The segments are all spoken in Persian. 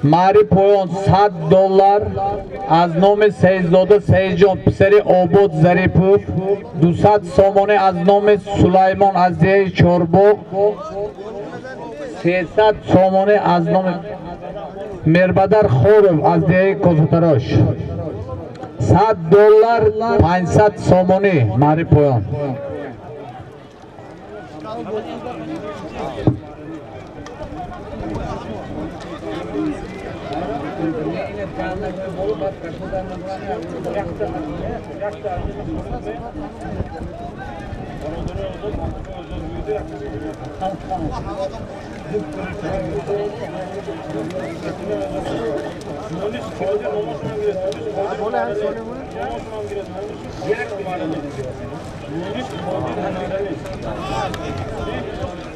Mari poyon $100 az nome Seyzoda Seyjon Pseri Obod Zaripov 200 somone az nome Sulaymon Aziyeh Chorbog 300 somone az nome Mirbadar Khorov Aziyeh Kozotarosh $100 500 somone Mari poyon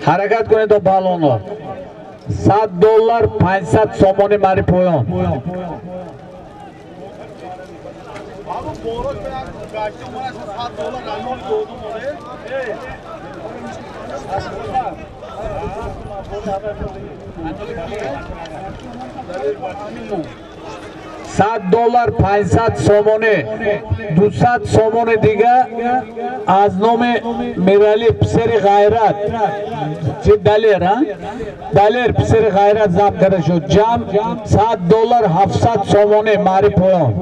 Harakat kune to balonlar $100 500 somone Mari poyon Abi boğrak veya kaçtım uğraşma $100 rayonu doğdum oraya. $100 500 somone 200 somone diga az nome Mirali Pseri Gayrat Daler ha Daler Pseri Gayrat zam kara shod jam $100 700 somone Mari poyon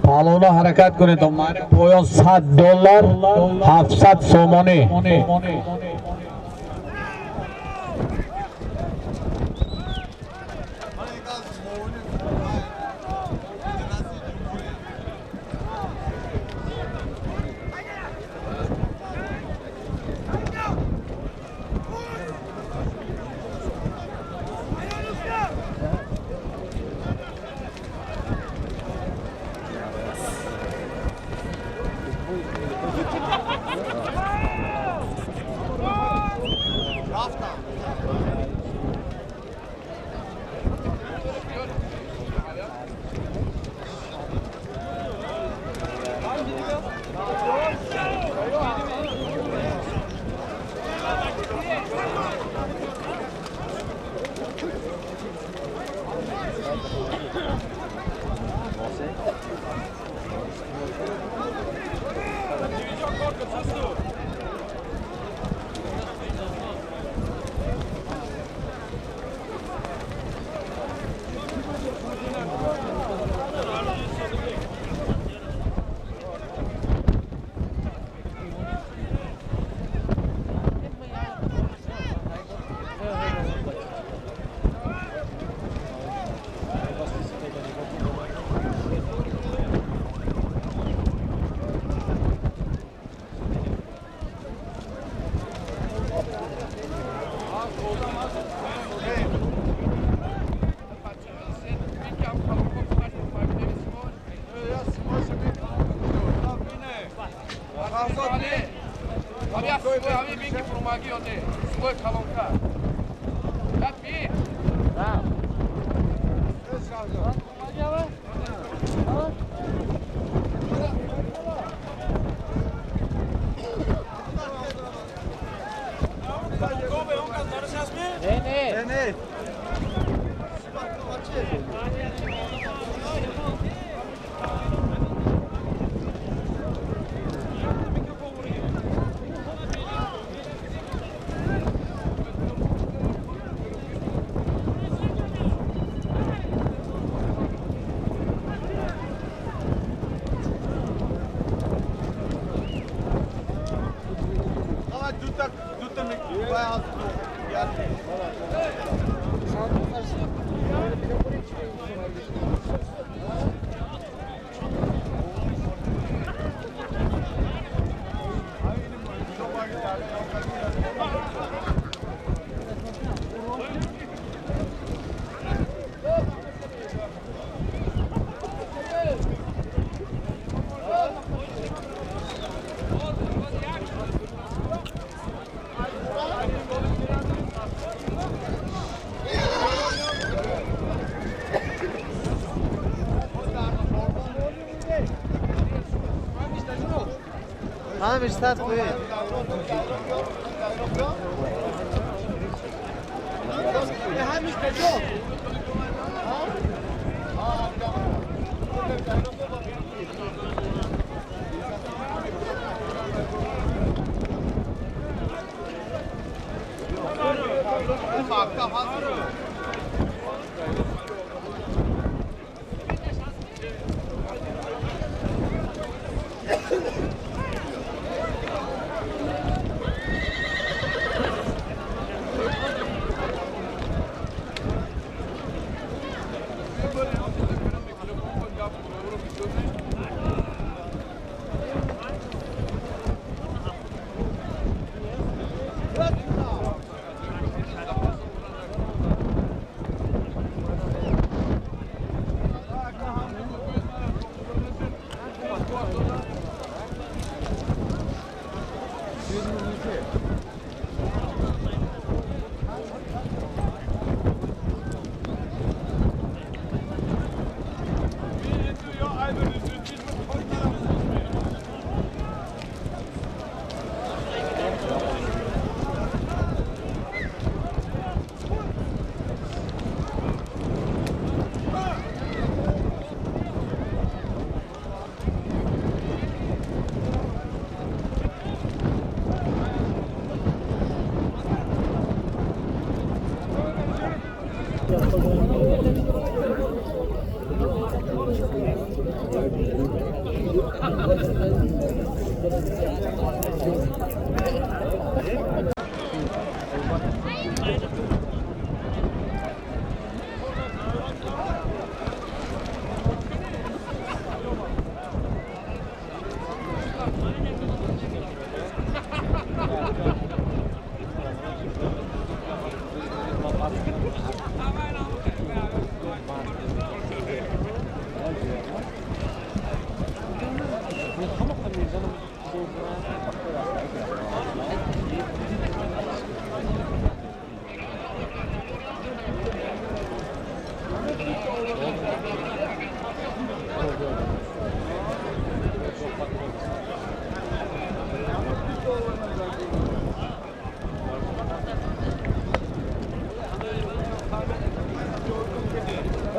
Palona harakat kune to Mari poyon $100 700 somone Bayağı همش صد کوی همش کجا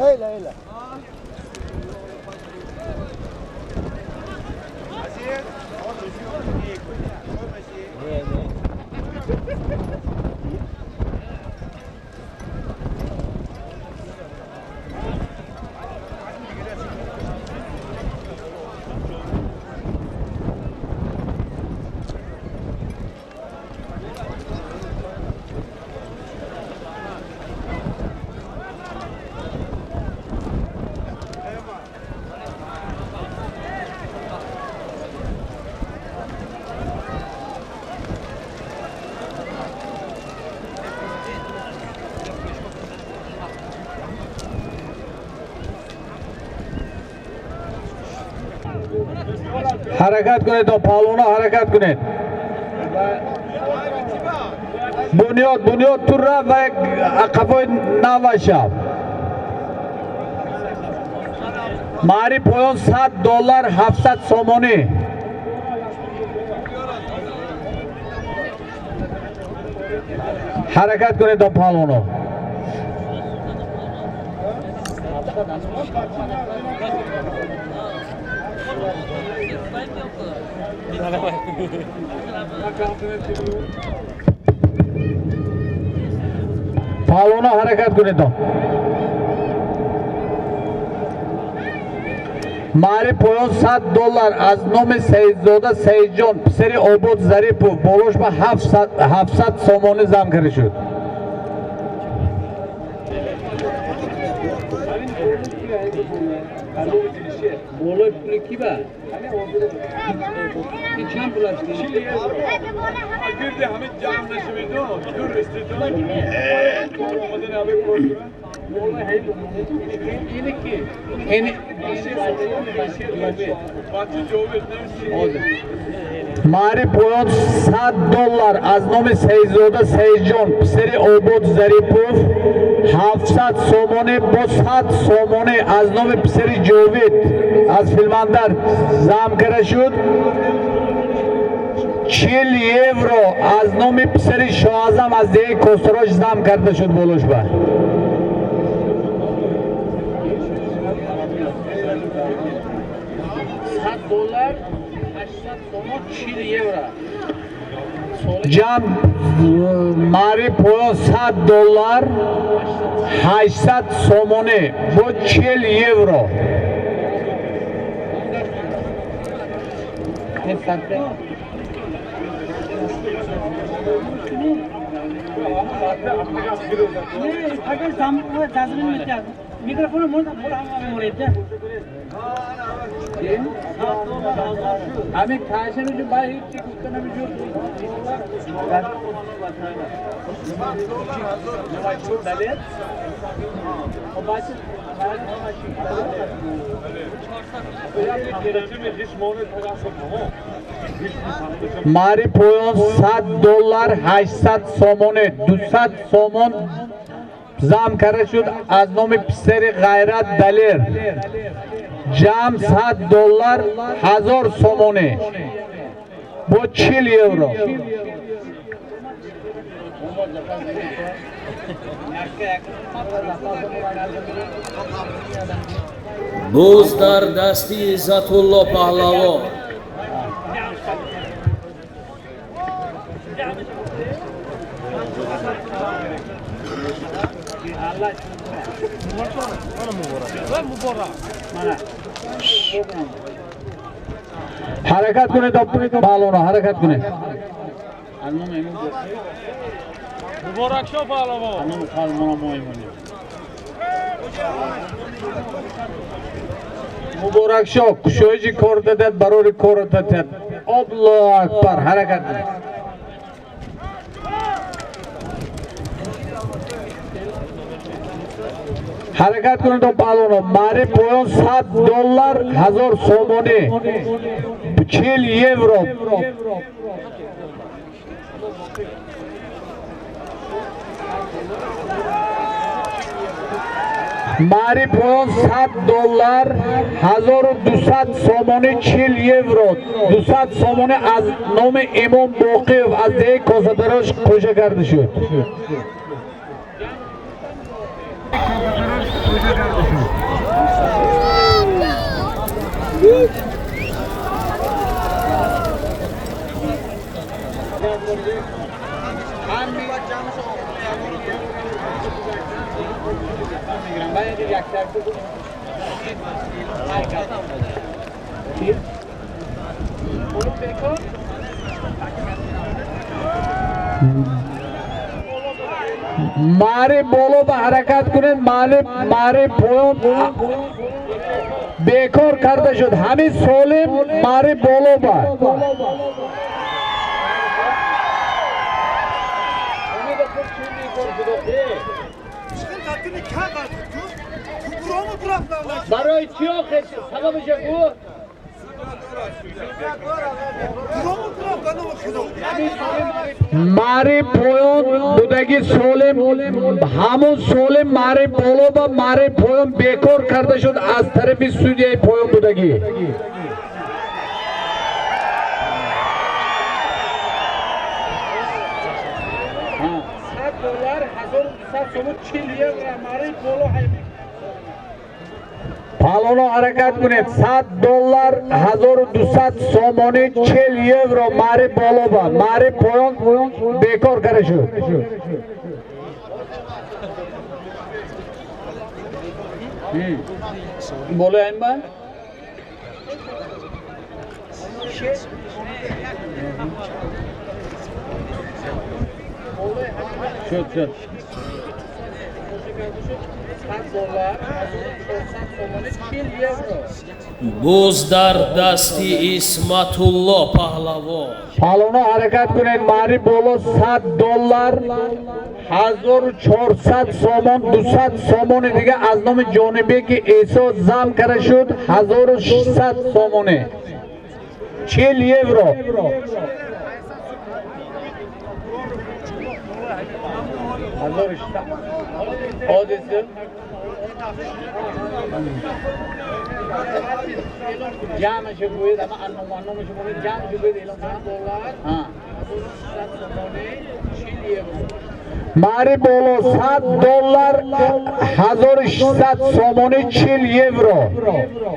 öyle öyle. Harakat kuned to palona harakat kuned. Bunyod turra ve kafoy navaşa. Mari poyon $7 700 somoni. Harakat kuned to palona. Palona harakat kuned to. Mari poyon $7 az nome seyzoda seyjon seri obod zaripov boloshba 700 somoni zam karishud. Bolo puli ki ba? Çam bulaştı. Girdi Hamit can neşmedi o. Dur istedim. Olmadan abi korktu. Bolo hey bu. Yine ki. Eni. Batı Jovet Oldu. Mari poyon $7 az nome seyzoda seyjon seri obod zaripov 700 somoni bo 100 somoni az nome seri jovit az filmandar zam kara shud 40 евро аз номи писари Шоазам аз деҳаи Костарош зам карда шуд болошба. $100, 800 so'm, 40 евро. Jam mari poyon $100, 800 somone, bu 40 евро. Mikrofonu mo'raydi. Abi kaşını şu bayı hiç çıktığına bir yok. Dalet. O başı Mari poyon $100, 800 somone, 200 somon zam karda shud az nomi pisari G'ayrat Daler. Jam $100, 1000 somone. Bu 40 евро. Bo'z dar dasti Izzatullo Pahlavon. Harakat kuned balona, harakat kuned. Muborak sho pahlavon. Muborak sho, kushoji kor dadat, barori kor dadat. Allohu akbar, harakat kuned. Harakat kuned balona, mari poyon $100, 1000 somone, 40 евро. Mari poyon $100, 1200 somone, 40 евро. 200 somone az nomi Imom Boqiyev az dehi Kosadarosh qo'sha kardi shud. Mari bolo ba harakat kuned, mari poyon bekor karda shud. Hami solim mari bolo ba. برای چی آخه؟ سببش بو؟ Mari poyon budagi solim hamun solim mari bolo ba mari poyon bekor karda shud az tarafi studiyai poyon budagi. $100, 1200 so'm, 40 евро. Mari bolo haymi. Palona harakat kuned. $100, 1200 somone, 40 евро mari bolo ba mari poyon bekor karda shud. Bolayim ben? Şöyle. $100, 40 евро. Bo'z dar dasti Ismatullo Pahlavon. Palona harakat kuned. Mari bolo $100, 1400 somon, 200 somone diga az nomi Jonibeki Eso zam karda shud 1600 somone, 40 евро. Odisi جمعش بگوید اما انومانومش بگوید جمعش بگوید اعلام کنم ماری بولو $100 1600 سومونی 40 یورو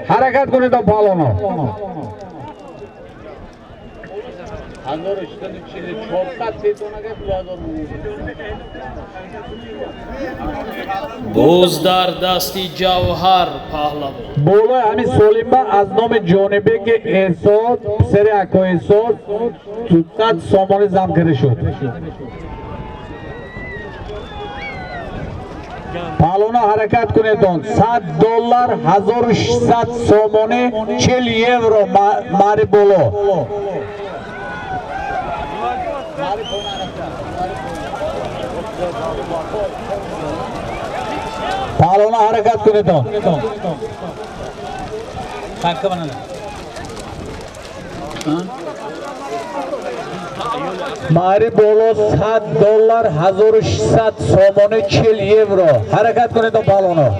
حرکت کنید تا پالونو 2000 Боз дар дасти ҷавҳар паҳлавон. болои ҳамин солима аз номи ҷонибеки эҳсос писари акоэҳсос 200 сомонӣ зам карда шуд. паҳлона ҳаракат кунедон $100 1600 сомонӣ 40 евро мари боло. پالونا حرکت کنید تو ماری بولو $100 1600 سومونی 40 یورو حرکت کنید تو پالونا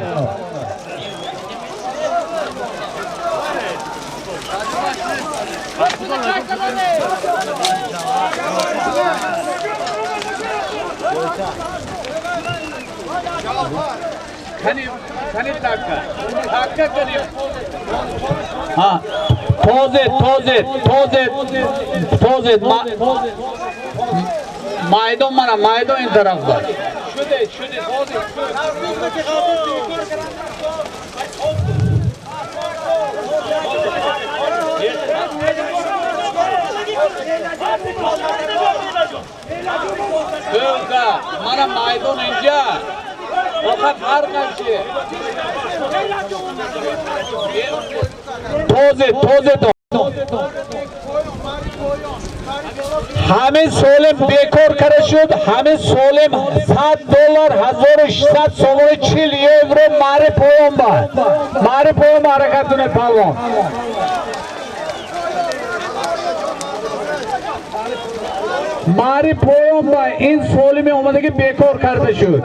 Kani dakika kanıyor. Ha, tozet. Maydon mana, maydon in tarafta. Şude. Kırka, mana maydon ince. Fakat her karşı. Tozet. همین سولم بیکار کرده شد همین سولم $100 1600 سومونی 40 یورو ماری پویم حرکت کنید پالوان ماری پویم با این سولمی اومده که بیکار کرده شد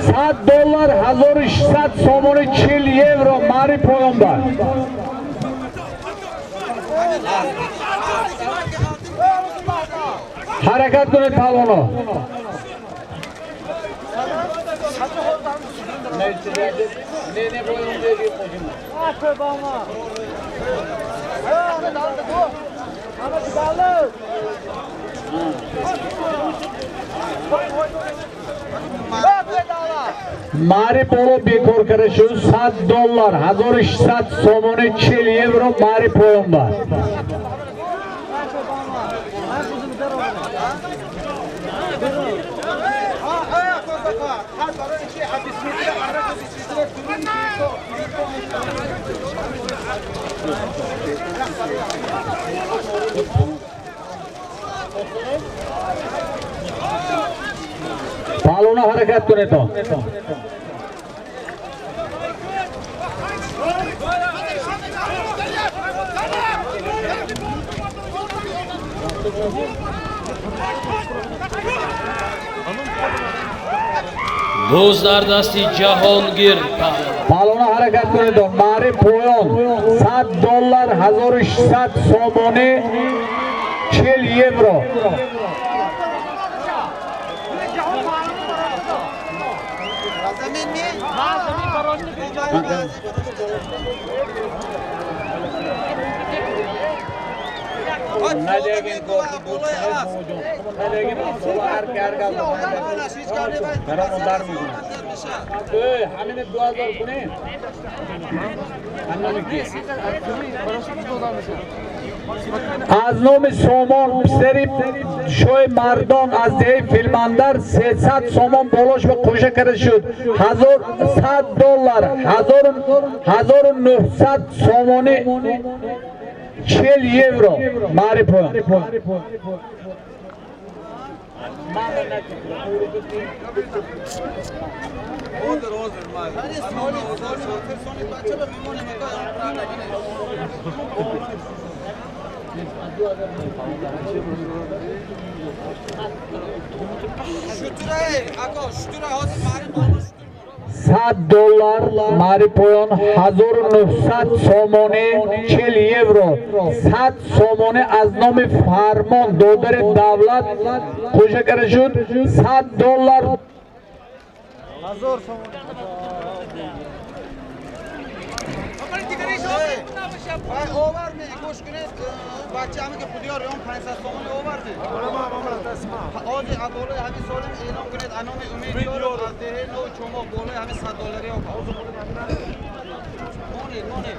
$100 1600 سومونی 40 یورو ماری پویم با حرکت کنید پالوانو ماری پولو بیکار کرده شد $100 1600 سومونی 40 یورو ماری پویم با پالونا حرکت کنه تو Боз дар дасти ҷаҳонгир پالونا حرکت کنه تو ماری پویون $100 1600 سومونی 40 یورو همین 2000 کنه از نام سومان پسری شوی مردان از ده فیلماندر 300 سومان بالاش به کوشه کرده شد $100 1900 سومانی 40 یورو ماری پویم $100 Mari poyon 1900 somoni 40 euro 100 somoni az nomi farmon dodari davlat qo'sha kira shud $100 1000 so'm. Ay over mi? Koş güneş bahçemi ki pudiyor yon 500 so'mni over mi? Ozi abole hami solim e'lon kuned anomi umid yor az dehe no chomo bole hami $100 yok. Noni.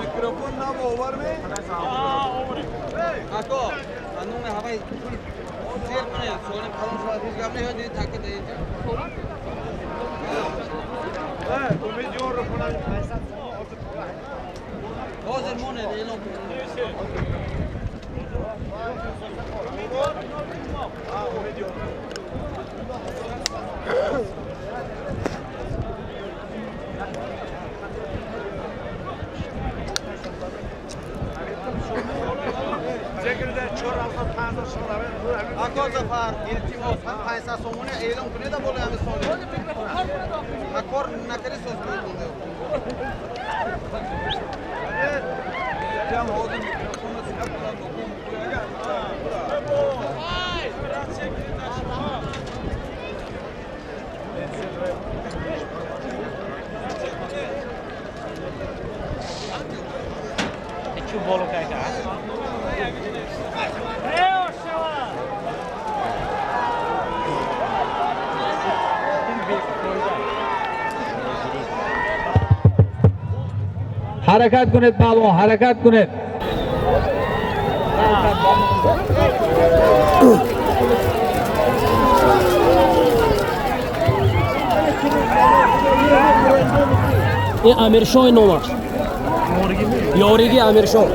Mikrofon nam over mi? Ako anome havai Sel kune solim kalın saat hiç gamne yok dedi takip edince. umid yor falan. Ozer mone de elon. Umid yor. Zekirde çor alsa 500 so'm. Ako zafar iltimos ham 500 so'mni e'lon kuned bole hami solim. Akor nakari so'z bo'ldi. Jam hozir mikrofonni silab turadi, do'kon qo'yaga. harakat kuned palvon harakat kuned Amirshon nomar. Yorigi Amirshon.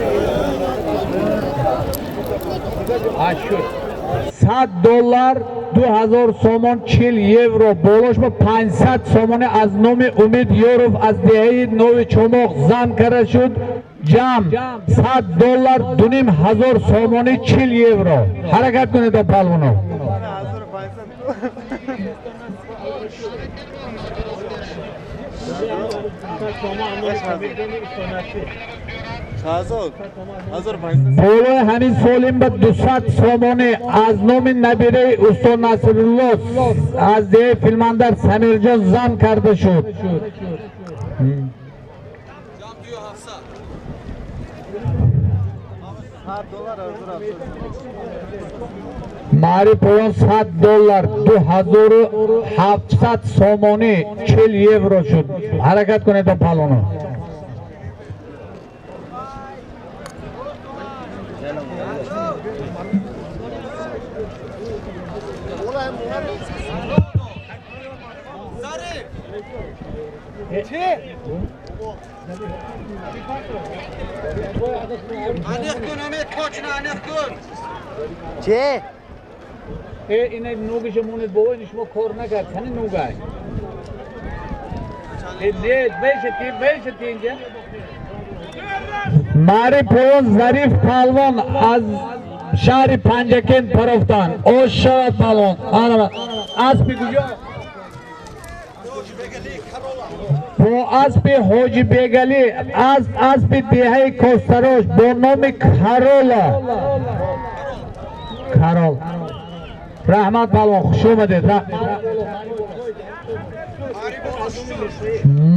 $100 2000 somon 40 euro bolashma 500 somoni az nomi Umid Yorov az dehayi novi chomoq zam kara shud jam $100 2500 somoni 40 euro harakat kuned palvonov Bolo hamin solim ba 200 somoni az nomi nabire Usto Nasrulloh az de filmandar Samirjon zam karda shud. Jam diyor hafsa. $100 hazır. Mari poyon $100 2700 somoni 40 euro shud. Harakat kuned palvonov Anek kun Umid koçna anek kun. چه؟ اینه نوگش مونید بابا نشما کار نکرد کنه نوگای نه بیشتی اینجا ماری پویان ظریف پالوان از شهر پنجکن طرفتان اوش شود پالوان اسبی کجا؟ با اسب حاجی بیگلی از اسب دیهای کستروش با نام کارولا کارول رحمت پالوان خوش اومدید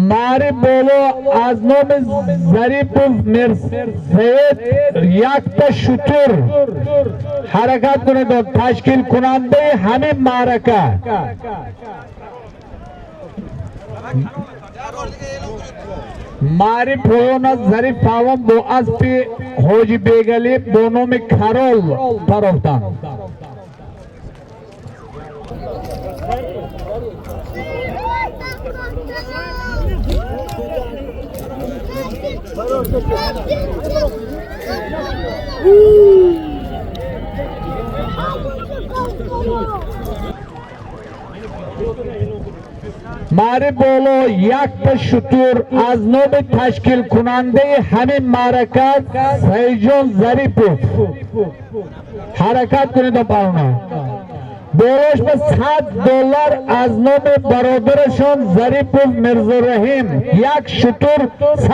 ماری بولو از نام ظریف مرسید یک تا شطور حرکت کنید و تشکیل کننده همین معرکه ماری پویونا ظریف پاوان با اسب حاجی بیگلی با نام کارول طرفتان ماری بولو یک تا شطور از نام تشکیل کننده همین معرکت سیجان ظریفوف حرکت کنید پرونا بولوش به $100 از نام برادرشان ظریفوف میرزا رحیم یک شطور $100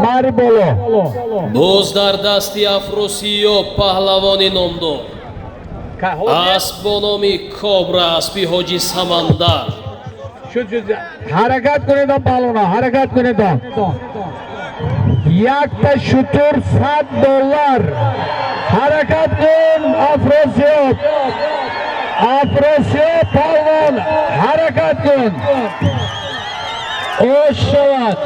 ماری بولو боз дар дасти афросиёб паҳлавони номдор асп бо номи кобра аспи ҳоҷи самандар حرکت کنید پرونا حرکت کنید یک تا شطور $100 حرکت کن افراسیاب پروان حرکت کن اوش شود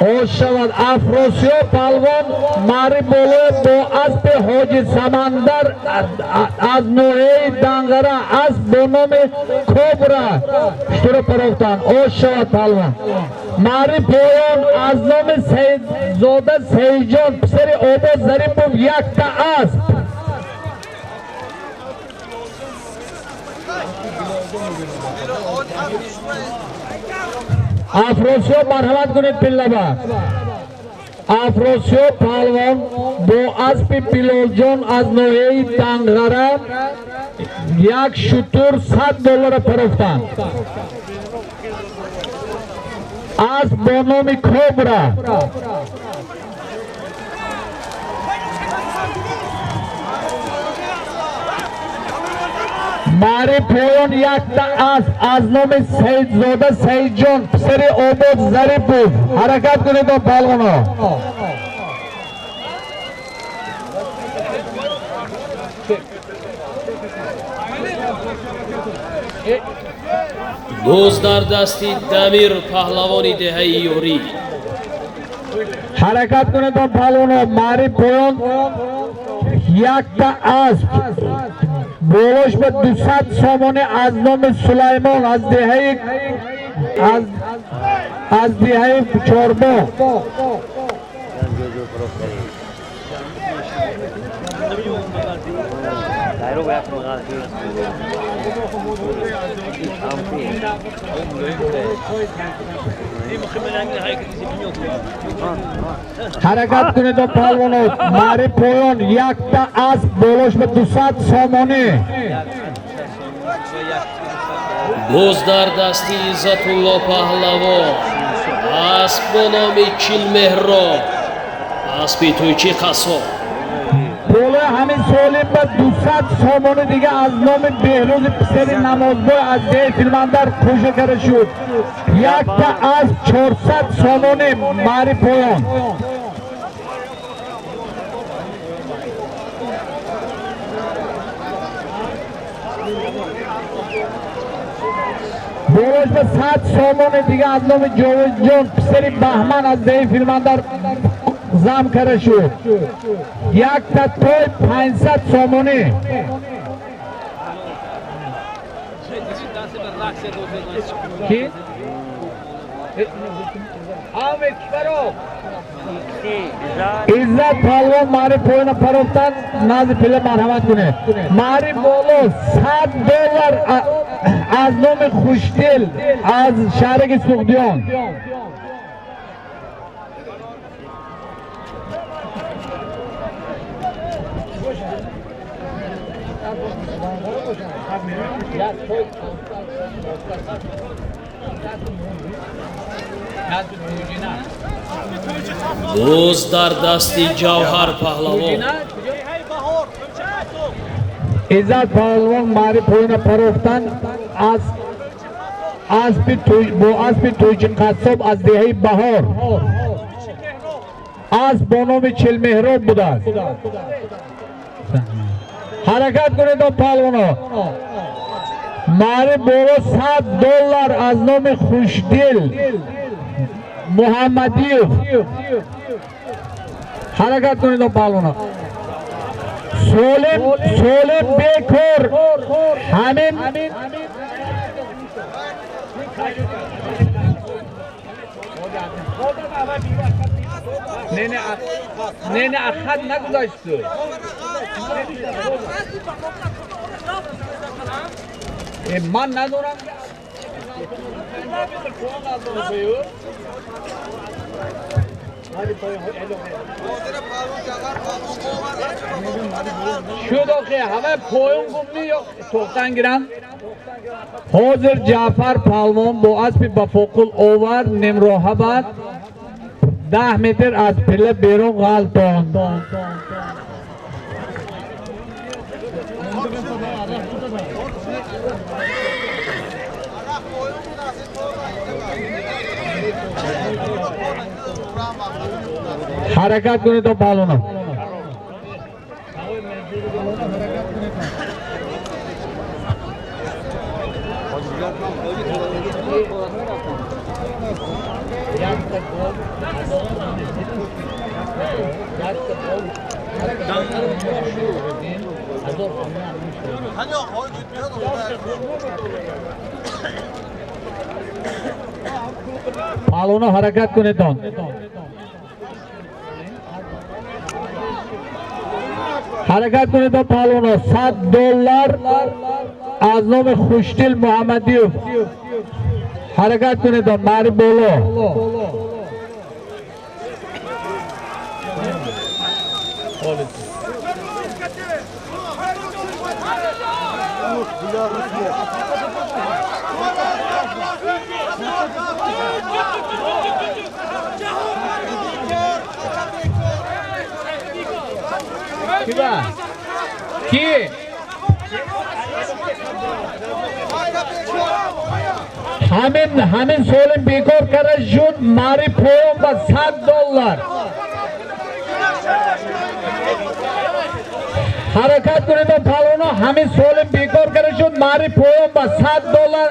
اوش شود افراسیاب پروان ماری بولو با اسب حاجی سمندر از نوعه دنگره اسب با نام کبرا شروع پروفتن اوش شود پروان ماری پایان از نام زاده سیجان پسر آباد ظریفوف یک تا اسب افراسیاب مرحمت کنید پیلابا افراسیاب پهلوان با اسب بلال جان از نوعه دنگره یک شطور $100 پروفتند اسب با نام کبرا ماری پایان یک تا اسب از نام سیدزاده سیدجان پسر آباد ظریفوف حرکت کنید پهلوانا боз дар дасти дамир паҳлавони деҳаи ёрӣ حرکت کنید پهلوانا ماری پایان یک تا اسب بولوش به 200 سامانه از نام سلیمان از دهه چاربا حرکت کنید پهلوانو ماری پایان یک تا اسب بولوش به 200 سامانه боз дар дасти иззатулло паҳлавон асп бо номи чилмеҳроб аспи тӯйчи қасоб بوله همین سالیم به 200 سامانه دیگه از نام بهروز پسر نمازبای از ده فیلماندر کوشه کرده شد یک تا از 400 سامانه ماری پایان بولش به 100 سامانه دیگه از نام جاوید جان پسر بهمن از ده فیلماندر زم کرده شد یک تا توی 500 سامانه کی؟ عزت پهلوان ماری پایان پروفتن نازی پله مرحمت کنه ماری بولو $100 از نام خوشدل از شهرک سوخدیان боз дар дасти ҷавҳар паҳлавон عزت پهلوان ماری پایان پروفتن از با اسب تویچی قصاب از دهه بهار اسب با نام چلمهراب بوده است حرکت کنید و پالونا ماری بولو $100 از نام خوشدل محمدیوف حرکت کنید و پالونا سولم بیکور همین نه اخد نگذاشت من ندارم شد آخه همه پایون گمنی یا توختن گیرن حاضر جعفر پالوان با اسب بفوقل اوور نمروه بعد 10 متر از پله بیرون غلطان حرکت کنید تو پالونا پالونا حرکت کنید تو حرکت کنید تو پالونا $100 از نام خوشدل محمدیوف حرکت کنید تو ماری بولو کی همین سولم بیکار کرده شد ماری پویم با $100 حرکت کنید و پالونا همین سولم بیکار کرده شد ماری پویم با $100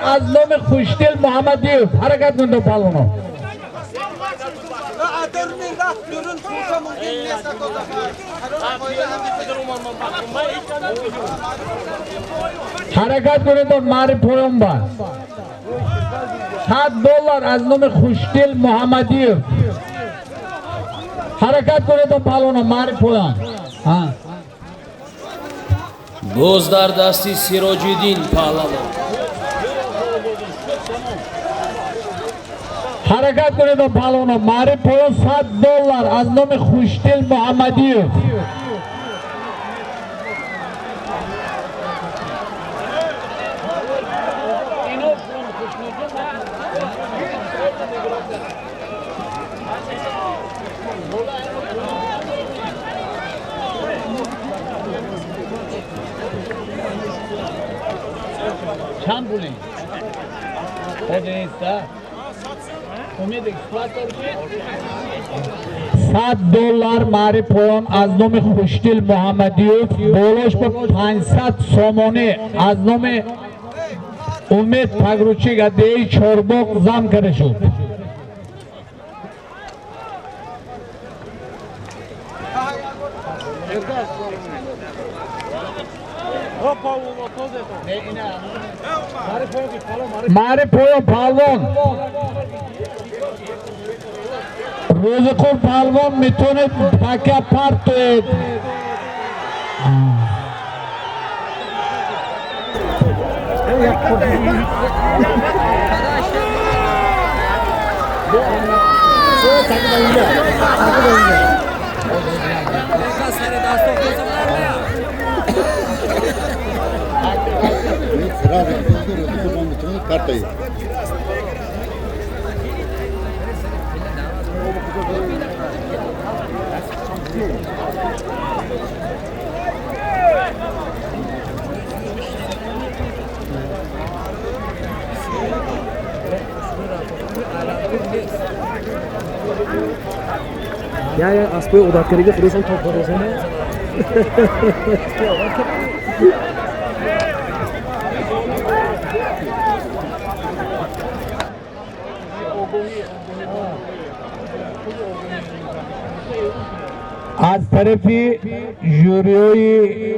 از نام خوشدل محمدیوف حرکت کنید و پالونا حرکت کنید و ماری پویم با $100 از نام خوشدل محمدیوف حرکت کنید و پالونا ماری پویم باز در دستی سیراج‌الدین پهلوان حرکت کنید و پالونا ماری پویم $100 از نام خوشدل محمدیوف چند پولی؟ خود نیسته؟ امید $100 ماری پویم از نام خوشدل محمدیوف بولش به 500 سومانی از نام امید پگروچی گده چورباق زم کرده شد ماری پویم پالوان روزخور پالوان میتونه تکه پرت توید یا از توی عادت کردی خودشون توپ بزنه از طرف جوریوی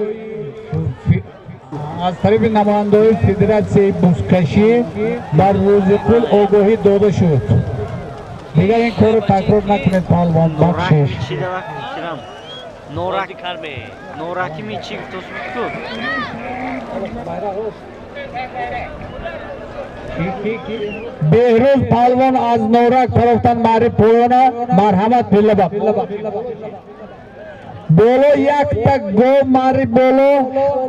از طرف نماینده‌های فدراسیون بوسکشی در روز قبل آگاهی داده شد. دیگر این کار رو تکرار نکنید پهلوان. بخشش نورکی کرده نورکی میچی تو سوت بهروز پهلوان از نورک طرفتان معرف پویانا مرحمت پلبا بولو یک تک گو ماری بولو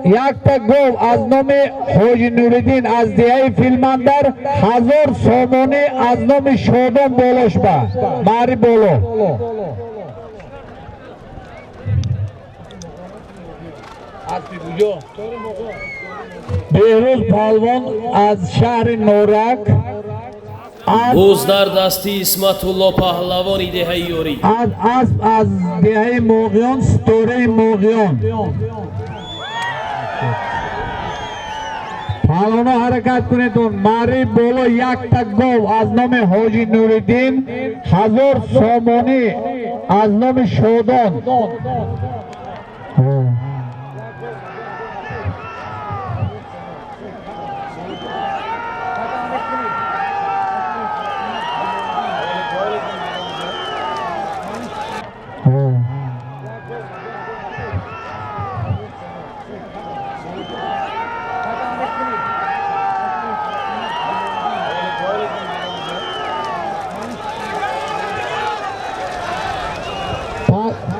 یک تک گو از نام حاجی نوردین از دیهای فیلماندر 1000 سومانی از نام شودان بولوش با ماری بولو بهروز پهلوان از شهر نورک بوز در دستی اسمت الله پهلوانی دهه یوری از دهه موغیان ستوره موغیان پهلوانا حرکت کنیدون ماری بولو یک تک گو از نام حاجی نوردین 1000 سومانی از نام شودان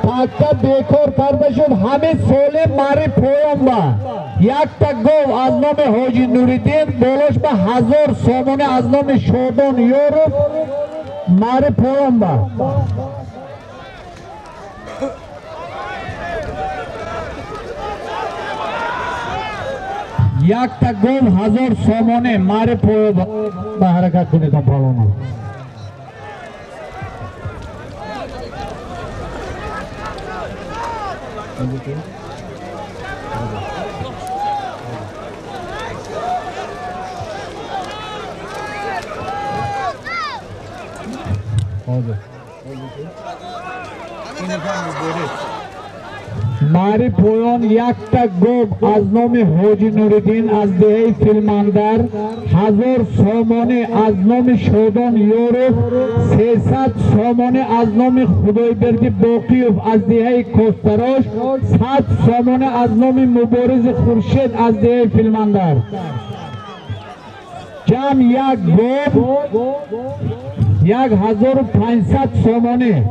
پاکتا بیکار کرده شد همه ساله ماری پویان با یک تک گو از نام حاجی نوردین بولوش با 1000 سومانی از نام شودان یورو ماری پویان با یک تک گو 1000 سومانی ماری پویان با حرکت کنیدم پهلوانا ماری پویان یک تک گو از نام حاجی نوردین از دهه فیلماندر 1000 سومانی از نام شودان یورو 300 سومانی از نام خدایبردی باقیوف از دهه کوستراش 100 سومانی از نام مبارز خورشید از دهه فیلماندر جمع یک گو 1500 سومانی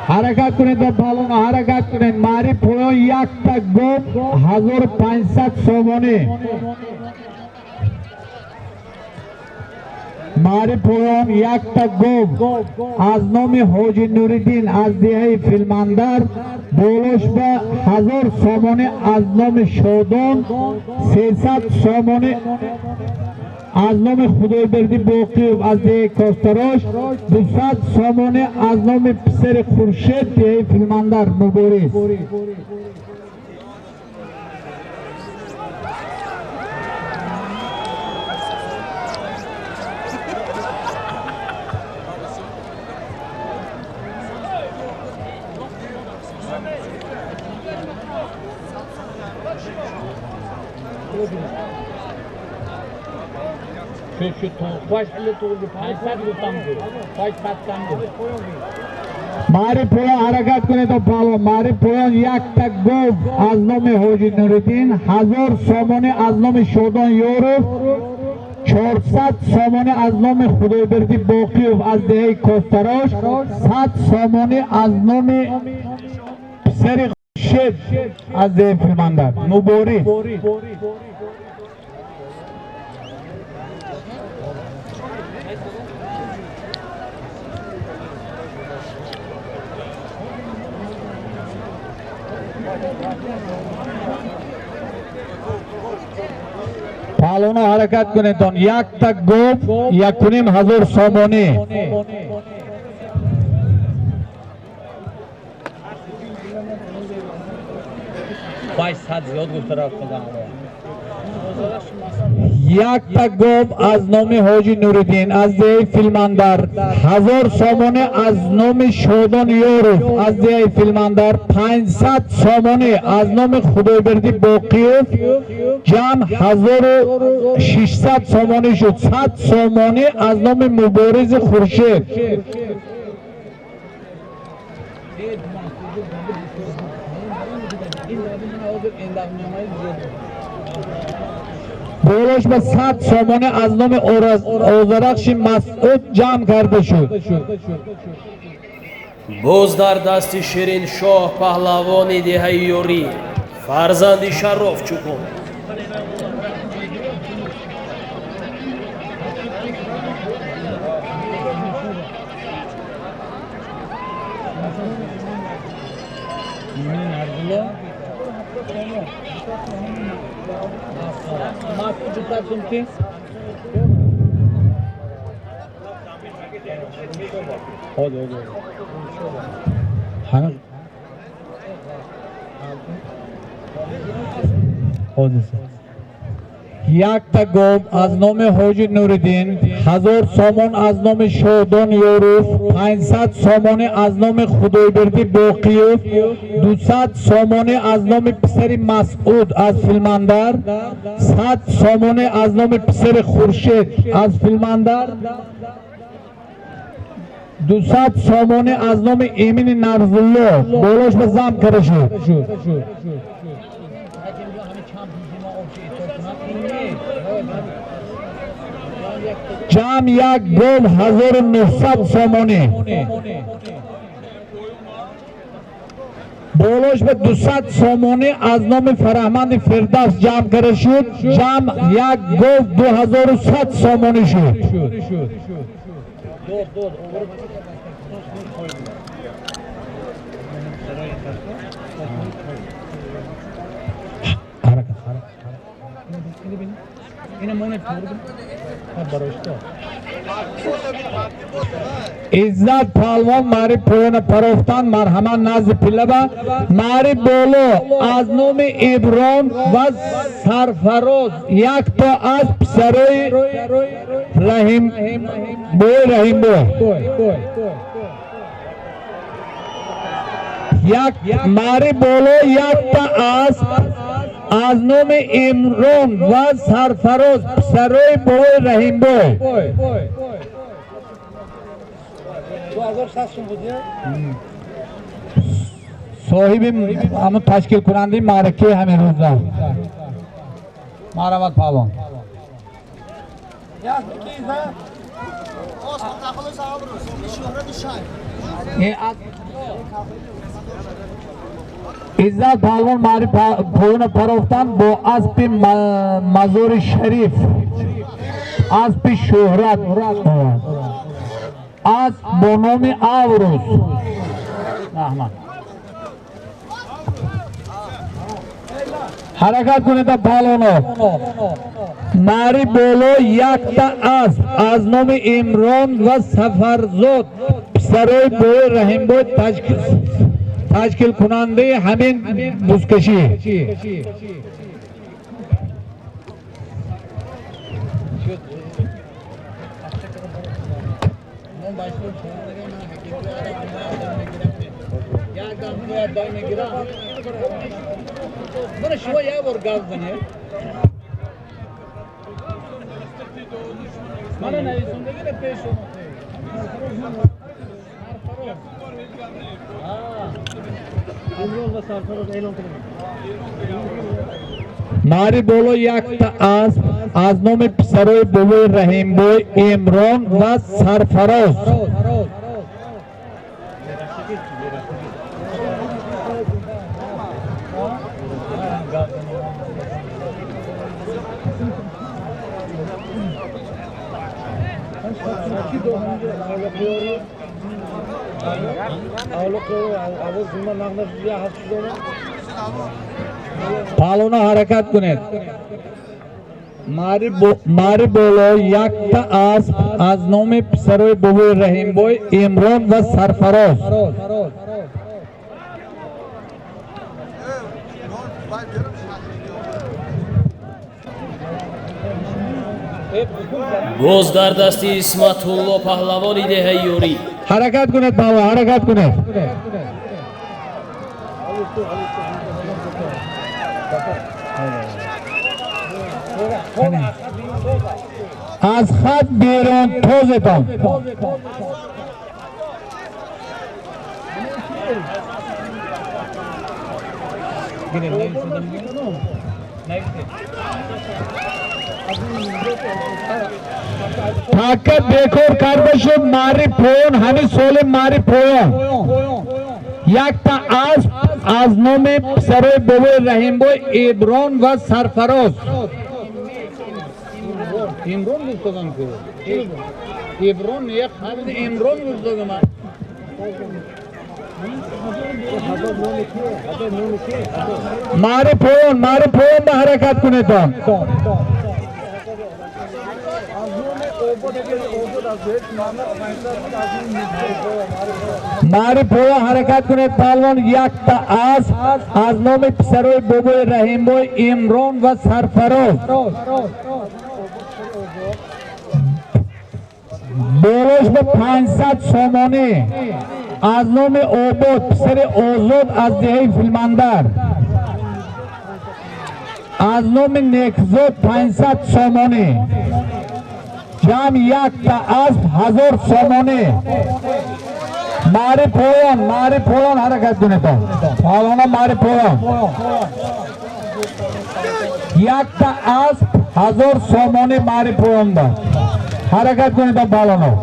حرکت کنید در پهلوانا حرکت کنید ماری پویان یک تک گو 1500 سومانی ماری پویان یک تک گو از نام حاجی نوردین از دهه فیلماندر بولوش به 1000 سومانی از نام شودان 300 سومانی از نام خدایبردی باقیوف از دهه کوستراش 200 سومانی از نام پسر خورشید دهه فیلماندر مبارز ماری پویان حرکت کنید تو پهلوان ماری پویان یک تک گو از نام حاجی نوردین 1000 سومانی از نام شودان یورو 400 سومانی از نام خدایبردی باقیوف از دهه کوستراش 100 سومانی از نام پسر خورشید از دهه فیلماندر مبارز پالونا حرکت کنید تون. یک تا گوب 1,500 سومانی. یک تا گوب از نام حاجی نوردین از دیه فیلماندر 1000 سومانی از نام شودان یوروف از دیه فیلماندر 500 سومانی از نام خدایبردی باقیوف جمع 1600 سومانی شد. 100 سومانی از نام مبارز خورشید. بولش به 100 سومانی از نام اوزرخش مسعود جمع کرده شد. боз дар дасти шириншоҳ паҳлавони деҳаи ёрӣ фарзанди шароф чӯкон. یک تا گوب از نام حاجی نوردین 1000 سومان از نام شودان یوروف 500 سومانی از نام خدایبردی باقیوف 200 سومانی از نام پسر مسعود از فیلماندر 100 سومانی از نام پسر خورشید از فیلماندر 200 سومانی از نام ایمین نرزالله بولش به زم کرده شد. جمع یک گوب 1900 سومانی. بولش به 200 سومانی از نام فرهمند فردوس جمع کرده شد. جمع یک گوب 2100 سومانی شد. عزت پالوان ماری پویان پروفتان مرحمت نزد پلبا ماری بولو از نام ابران و سرفراز یک تا از پسرای رحیم بو یک ماری بولو یک تا از نام امران و سرفراز پسرای بوی رحیم بو صاحب همون تشکیل کننده معرکه همین روزا مرحمت پالوان. عزت پالوان ماری پویان پروفتان با اسب مزار شریف اسب شهرت اسب با نام آوروس حرکت کنید پالوانو. ماری بولو یک تا اسب از نام امران و سفرزاد پسرای بوی رحیم بو تشکیل کننده همین بزکشی. ماری بولو یک تا اسب از نام پسرای بوی رحیم بوی امران و سرفراز Ağlık ağız zilma nağna ya hafif پالونا حرکت کنید. ماری بولو یک تا اسب از نام پسروی بابوی رحیم بوی عمران و سرفراز. боз дар дасти исматулло паҳлавони деҳаёрӣ. حرکت کنید بابا، حرکت کنید. از خط بیرون توزتان. طاقت بیکور کرده شد. ماری پویان همین سول ماری پویان یک تا اسب از نام پسروی بابوی رحیم بوی عمران و سرفراز. عمران گفتم که عمران یک حد عمران گفتم من. ماری پویان به حرکت کنید. ماری پویا حرکت کنید پالوان. یک تا اسب از نام پسروی بابوی رحیم بوی عمران و سرفراز. بروش به 500 سومانی از نام اوبود پسر اوزود از دهه فیلماندر. از نام نیکزود 500 سومانی. جمع یک تا اسب 1000 سومانی. ماری پویان حرکت کنید. پالونا ماری پویان یک تا اسب 1000 سومانی ماری پویان دا حرکت کنید. پالونا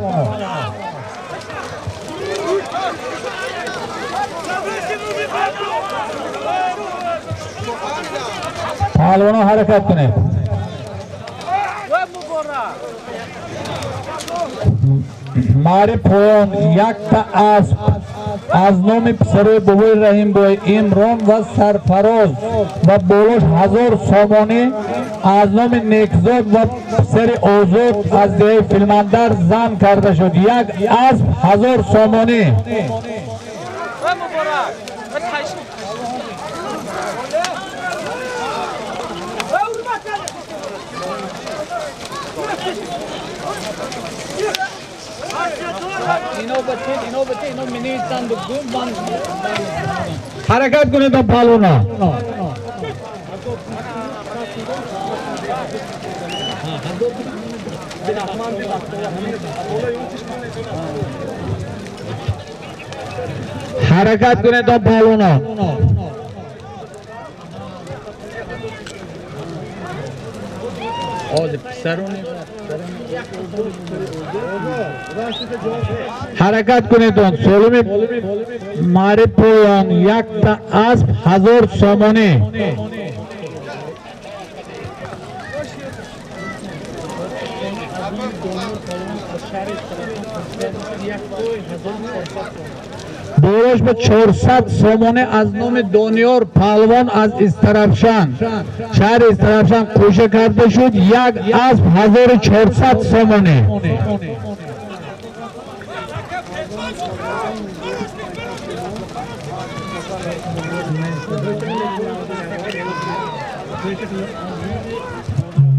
پالونا حرکت کنید. ماری پویان یک تا اسب از نام پسروی بابوی رحیم بوی عمران و سرفراز و بولوش 1000 سومانی از نام نیکزود و پسر اوزود از ده فیلماندر زن کرده شد. یک اسب 1000 سومانی. حرکت کنید تا پالونا. حرکت کنید تا پالونا. حرکت کنید. سولمی ماری پویان یک تا اسب 1000 سومانی. بروش به 400 سومانی از نام دانیار پهلوان از استرابشان شهر استرابشان کوشه کرده شد. یک اسب 1400 سومانی.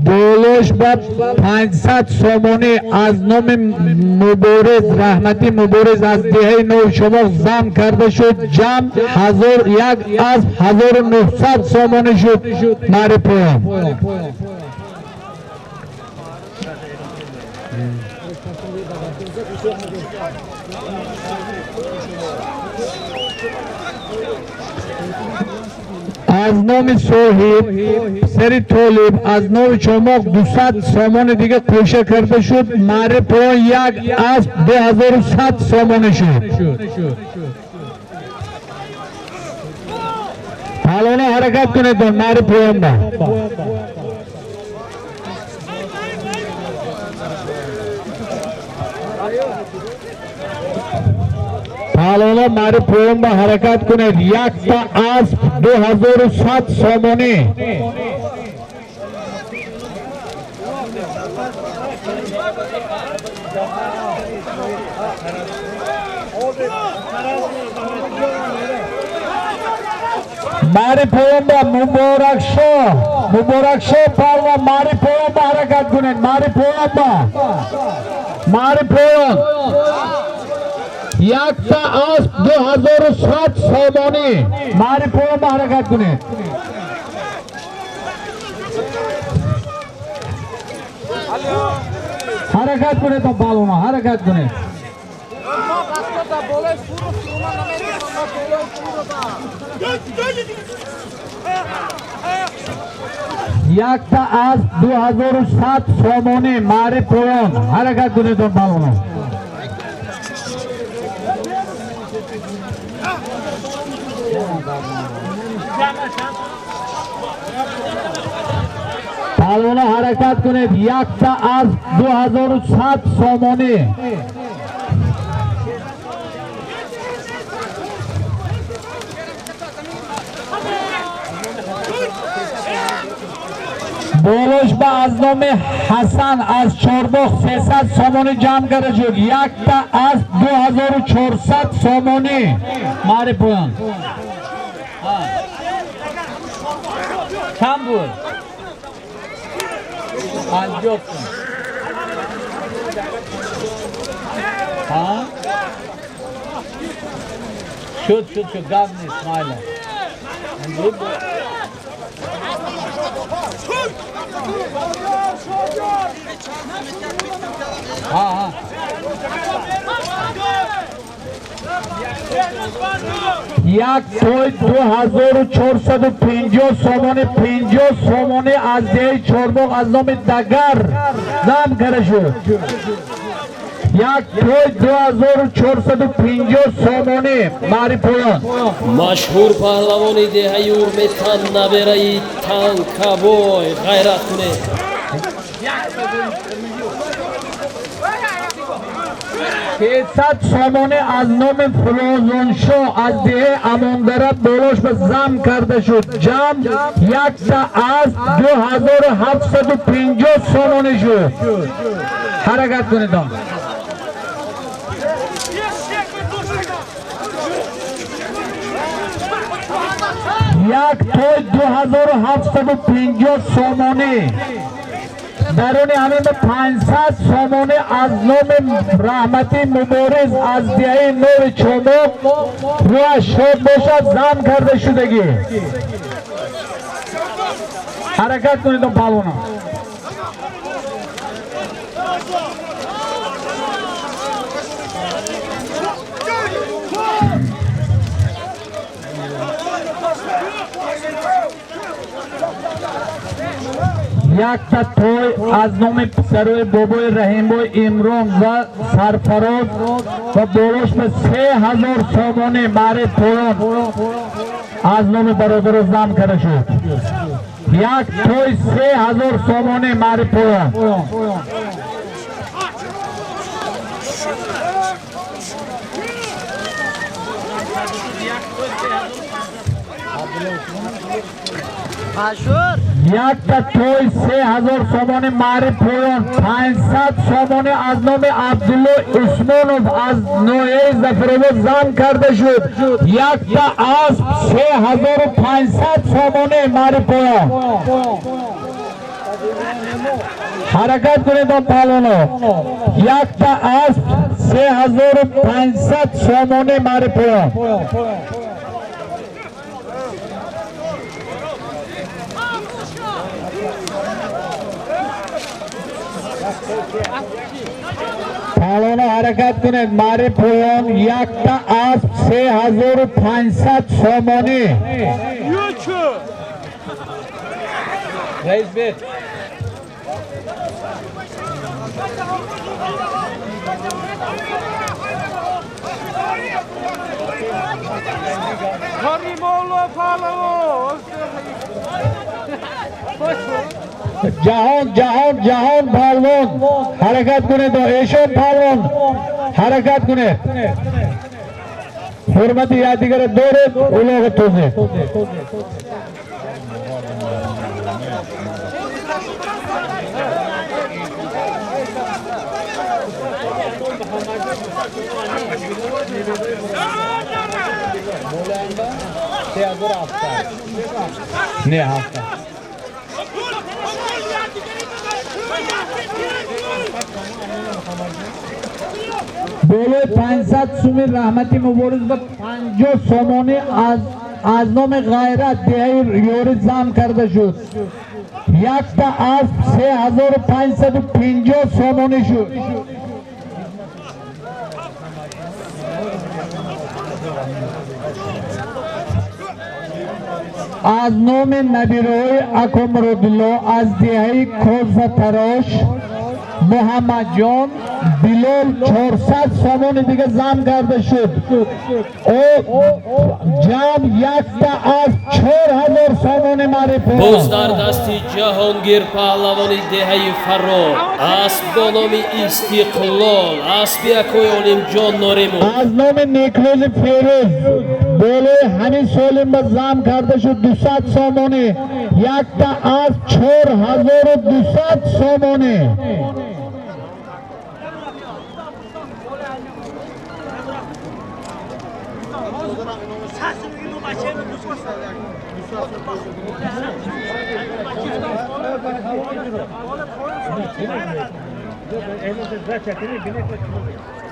بولوش با 500 سومانی از نام مبارز رحمتی مبارز از دهه نو شما زن کرده شد. جمع 1000 یک اسب 1900 سومانی شد. ماری پویان از نام صاحب سری طالب از نام چماق 200 سامان دیگه کوشه کرده شد. ماری پویان یک اسب 2100 سامان شد. پالونا حرکت کنید. ماری پویان با Palona mari poyon ba harakat kuned. Yakta asp 2007 somoni. Mari poyon ba Mubarak Shah palna mari poyon ba harakat kuned. Mari poyon ba. Mari poyon. Yakta asp 2007 somoni. Mari poyon ba harakat kuned. Harakat kuned to palona harakat kuned. Yakta asp 2007 somoni. Mari poyon harakat kuned to palona. Palona harakat kuned. Yakta asp 2007 somoni. Bolosh ba az nome Hasan az Chorbogh 300 somoni jam kare shud. Yakta asp 2400 somoni. Mari poyon. Kam bud? 50. Ha? Shud gavni İsmail'a. Ha. Yak toy 2450 somoni 50 somoni az dehi Chorbogh az nomi Dagar zam kare shud. Yak toy 2450 somoni mari poyon. Mashhur pahlavoni dehayi urmetan naberayi tankaboy g'ayrat kuned. 300 somoni az nomi Firozonsho az dehe Amondara Bolosh ba zam karde shud. Jam yakta asp 2750 somoni shud. Harakat kuned. Yak toy 2750 somoni. Daruni amin 500 somoni az nomi Rahmati Muboriz az diyayi Novi Chorbogh ruya shod boshad zam karde shudagi. Harakat kuned palona. Yakta toy az nomi Pisaroy Boboy Rahimboy Imron va Sarfaroz va Bolosh ba 3000 somoni mari poyon az nomi barodaro zam kare shud. Yak toy 3000 somoni mari poyon. Mashhur. Yakta toy 3000 somoni mari poyon. 500 somoni az nomi Abdullo Usmonov az Noye Zafirovo zam karde shud. Yakta asp 3500 somoni mari poyon. Harakat kuned palona. Yakta asp 3500 somoni mari poyon. Palona harakat kuned. Mari poyon. Yakta asp 3500 somoni. Reis bet. Karimullah Pahlavi. Jahon palvon harakat kuned. Eshon palvon harakat kuned. hurmati yadigari do'ret ulug'i to'zi. Ne hafta? Bolo 500 sumi rahmati muboris ba 50 somoni az nom g'ayrat deir yori zam karda shud. Yakta asp 3550 somoni shud. از نام نبیروی اکمرودلو از دهی کوزتراش محمد جان بلال 400 سامان دیگه زم کرده شد. او جمع یکتا از 4000 سامان معرفی. باز در دستی جهانگیر پهلوانی دهه فرار اسب با نام استقلال اسب اکویانیم جان نوریمون از نام نیکلوز فیروز بولوی همین سالیم با زم کرده شد 200 سامانی یکتا از 4200 سامانی.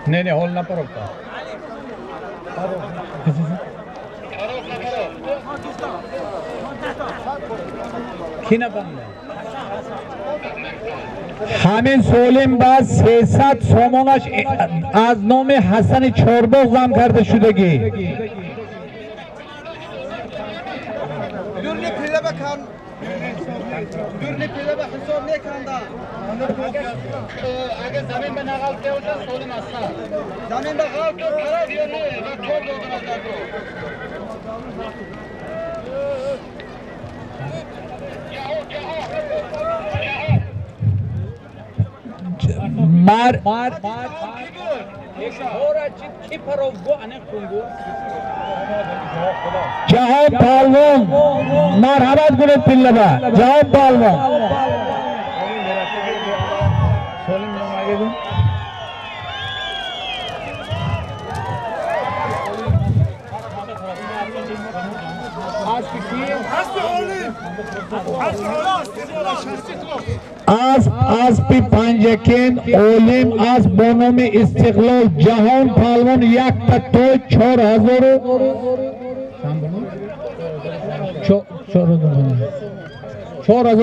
نه هول نپروکتا کی نپنده همین سولیم با 300 سامانش از نام حسن چارباغ زم کرده شدگی. دورنی پیله بکن دورنی پیله به حساب نکنده اگه زمین به نقل که اوشن سولیم اصلا زمین به غلط تو قرار یا نه و چوب دادن از در مار جهان پالوان مرحمت کنید پیله با جهان پالوان اسب پنجکین اولیم از بانام استقلال جهان پالوان یک تا 4000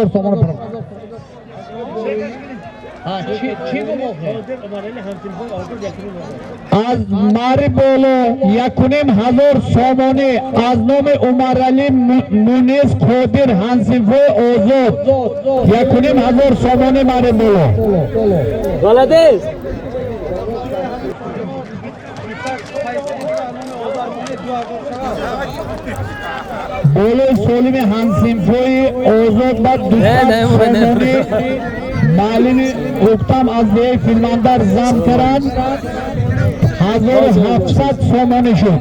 تومان پر از ماری بولو 1500 سامانی از نام عمر علی مونیس قادر هنسیفه آزاد 1500 سامانی ماری بولو بلدیز بولو سولیم هنسیفه آزاد با 200 سامانی مالینی گفتم از دیگه فیلماندار زم کرد 1700 سامانی شد.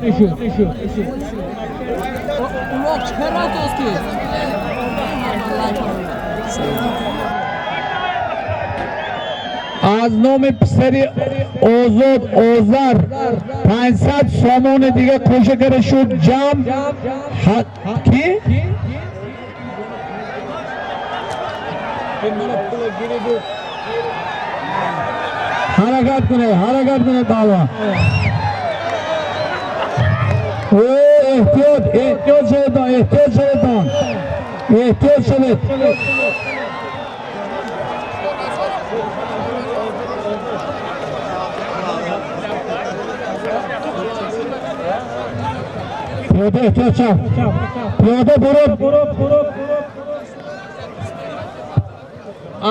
از نام پسری آزاد آذر 500 سامان دیگه کوشش شد جمع کی؟ حرکت کنه بالا احتیاط شدید پیاده احتیاط شد پیاده برو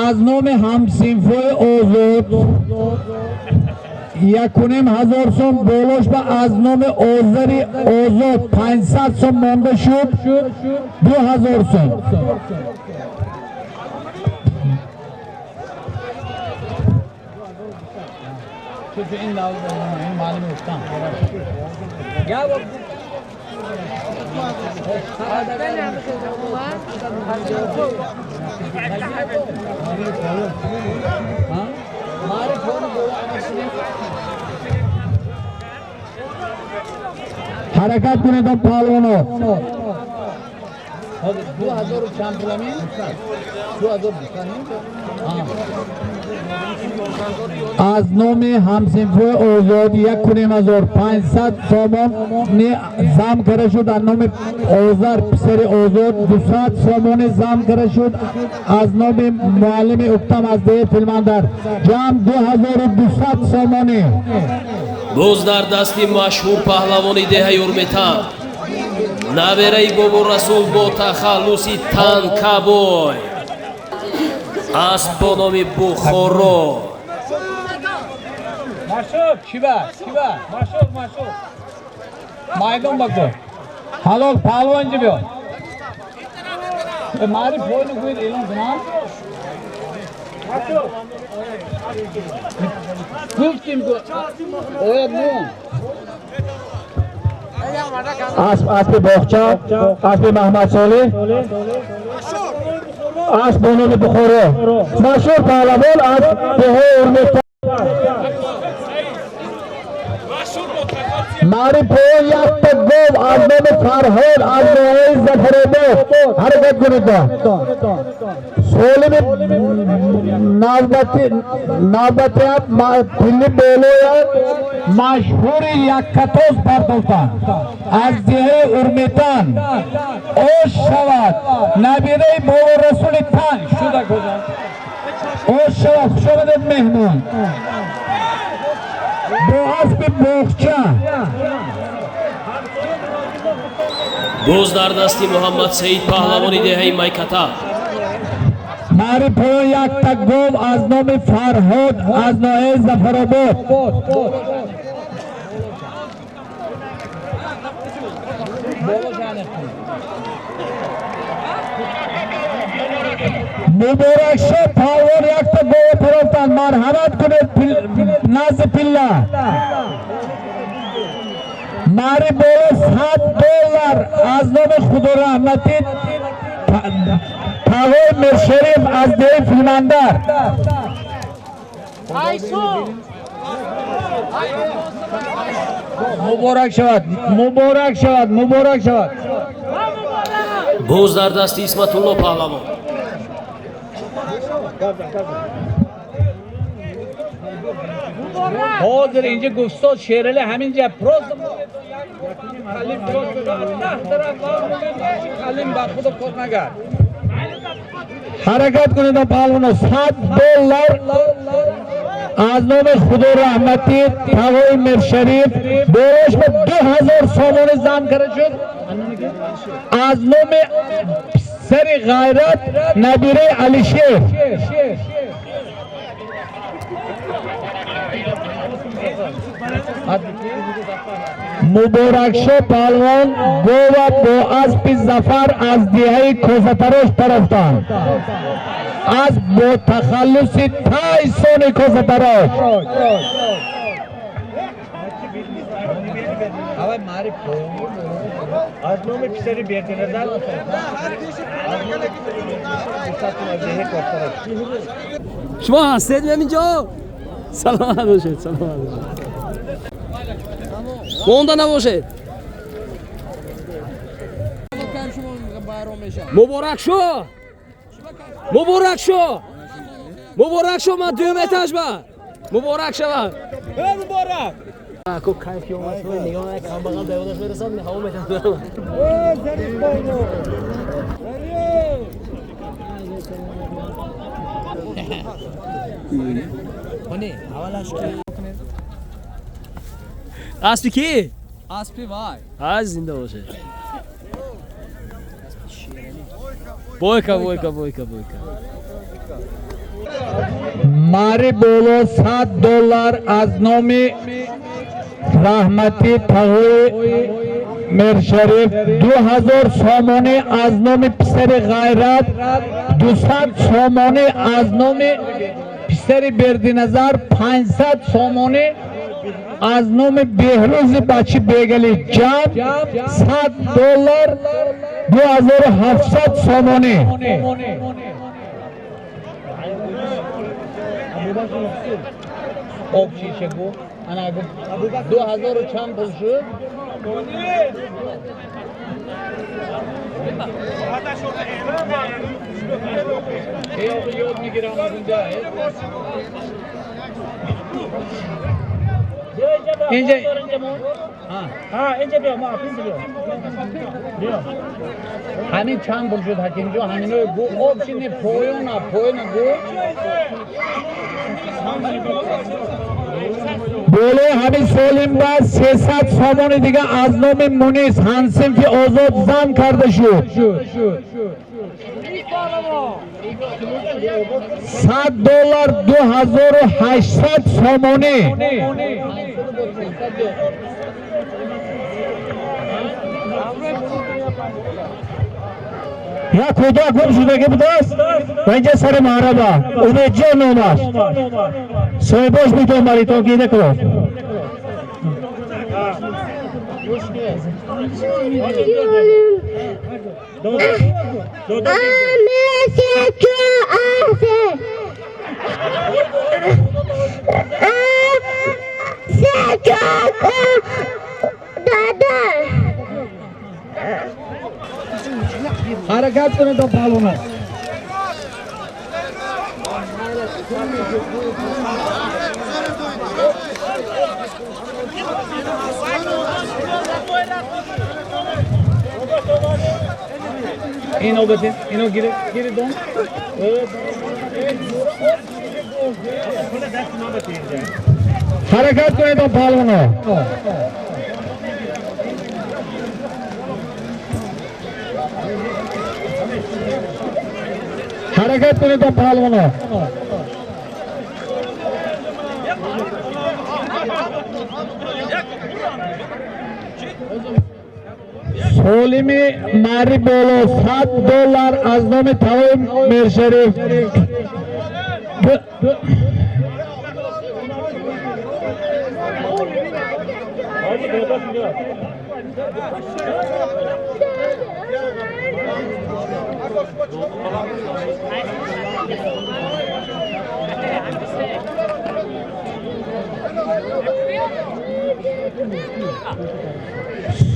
از نام همسینفوی آزاد 1500 سوم بولوش با از نام آذری آزاد 500 سوم مانده شد 2000 سوم این معلومه harakat kunida palvoni. Hozir 2000 kam bilaman. 2000 از نام همسنفوی آزاد 1500 سامان زم کرده شد. از نام آذر پسر آزاد 200 سامان زم کرده شد. از نام معلم اکتم از ده فیلماندر جمع 2200 سامانی. боз дар дасти машҳур паҳлавони деҳаи урметан набераи бобу расул бо тахаллуси танкабой аст бо номи бухоро Maşuk, kiva. Maşuk. Maydon bakıyor. Halol, palvan gibi. Mari boynu koyun elin zaman. Maşuk. Kız kim bu? Oya bu. Aspi Boğça, Aspi Mehmet Salih. Asp bonomi Bukhoro. Maşhur palvan as dehe urmeta. Mari poğun yaptı gov azmemi Farhod azmeyi zaferede hareket günüde. Solimi navbati yap pilli boluya maşhuri yakkatoz pardoltan az diye urmetan o şavat nabire-i bolu Resulü tan şu da kocan o şavat şöyle mehman bu asbi boğça боз дар дасти муҳаммад саид паҳлавони деҳаи майката Mari poğun yakta gov az nomi Farhod az noe Zafarobod. Mübarek şey palvon yakta gov taraftan marhamat kunet nazi pilla. Mari bolo $7 az nomi Khudorahmati Tavoy Mirşerif az dey filmandar. Mübarek şavad. боз дар дасти исматулло паҳлавон Hozir ince Gufstoz şereli hemince prosto Halim bakıda korkmagar. Harakat kunida palvon $7 az nomi Khudorahmati Tavoy Mirşerif bolosh ba 2000 somoni zam kara shud. Az nomi Sari G'ayrat Nabire Alisher Muboraksho palvon Gova bo aspi Zafar az dihai Kozatarosh taraftan az bo takhallusi Taysoni Kozatarosh Havay mari az nomi pisari berdilar. шумо ҳастед меминҷо саломат бошед монда набошед муборак шо ман дуюм этажба муборак шавад ко кайф ёмад нигоҳ на камбағал деводаш мерасад ҳаво метавонам аспи ки? Aspi vay. аз зинда боше бойка Mari bolo $7 az nomi Rahmati Tavoy Mirşerif 2000 somoni az nomi Pisari G'ayrat 200 somoni az nomi Pisari Berdinazar 500 somoni از نام بهروز بچه بیگلی جمع $100 2700 سامانه آب شیشه گو انا گو 2000 و چند پول شد یاد میگیرم از اونجا اینجا اینجا بیا ما بیا همین چند پول شد حکیم جو همینو گو آب شینه پویونا گو بوله همین سالیم بعد 300 سامان دیگه از نام مونیس هنسنفی آزاد زن کرده شد $100 2800 سامانه یا کدا کم شده که بدست و اینجا سر محربا اونه جا نوماش سویباش بیتون باری تو گیده کرو حرکت کنه تا پالونو اینو بده اینو گیره دون حرکت کنه تا پالونو حرکت کنه تا پالونو سولمی ماری بولو $100 از نام تاوی میرشریف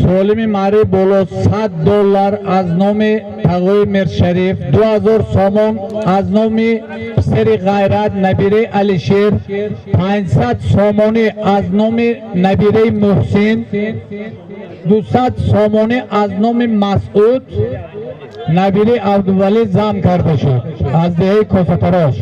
سولمی ماری بولو $100 از نام تقوی میرشریف 2000 سامان از نام سری غیرت نبیره علیشیر 500 سامانی از نام نبیره محسن 200 سامانی از نام مسعود نبیره عبدالولی زم کرده شد از دهه کوفتراش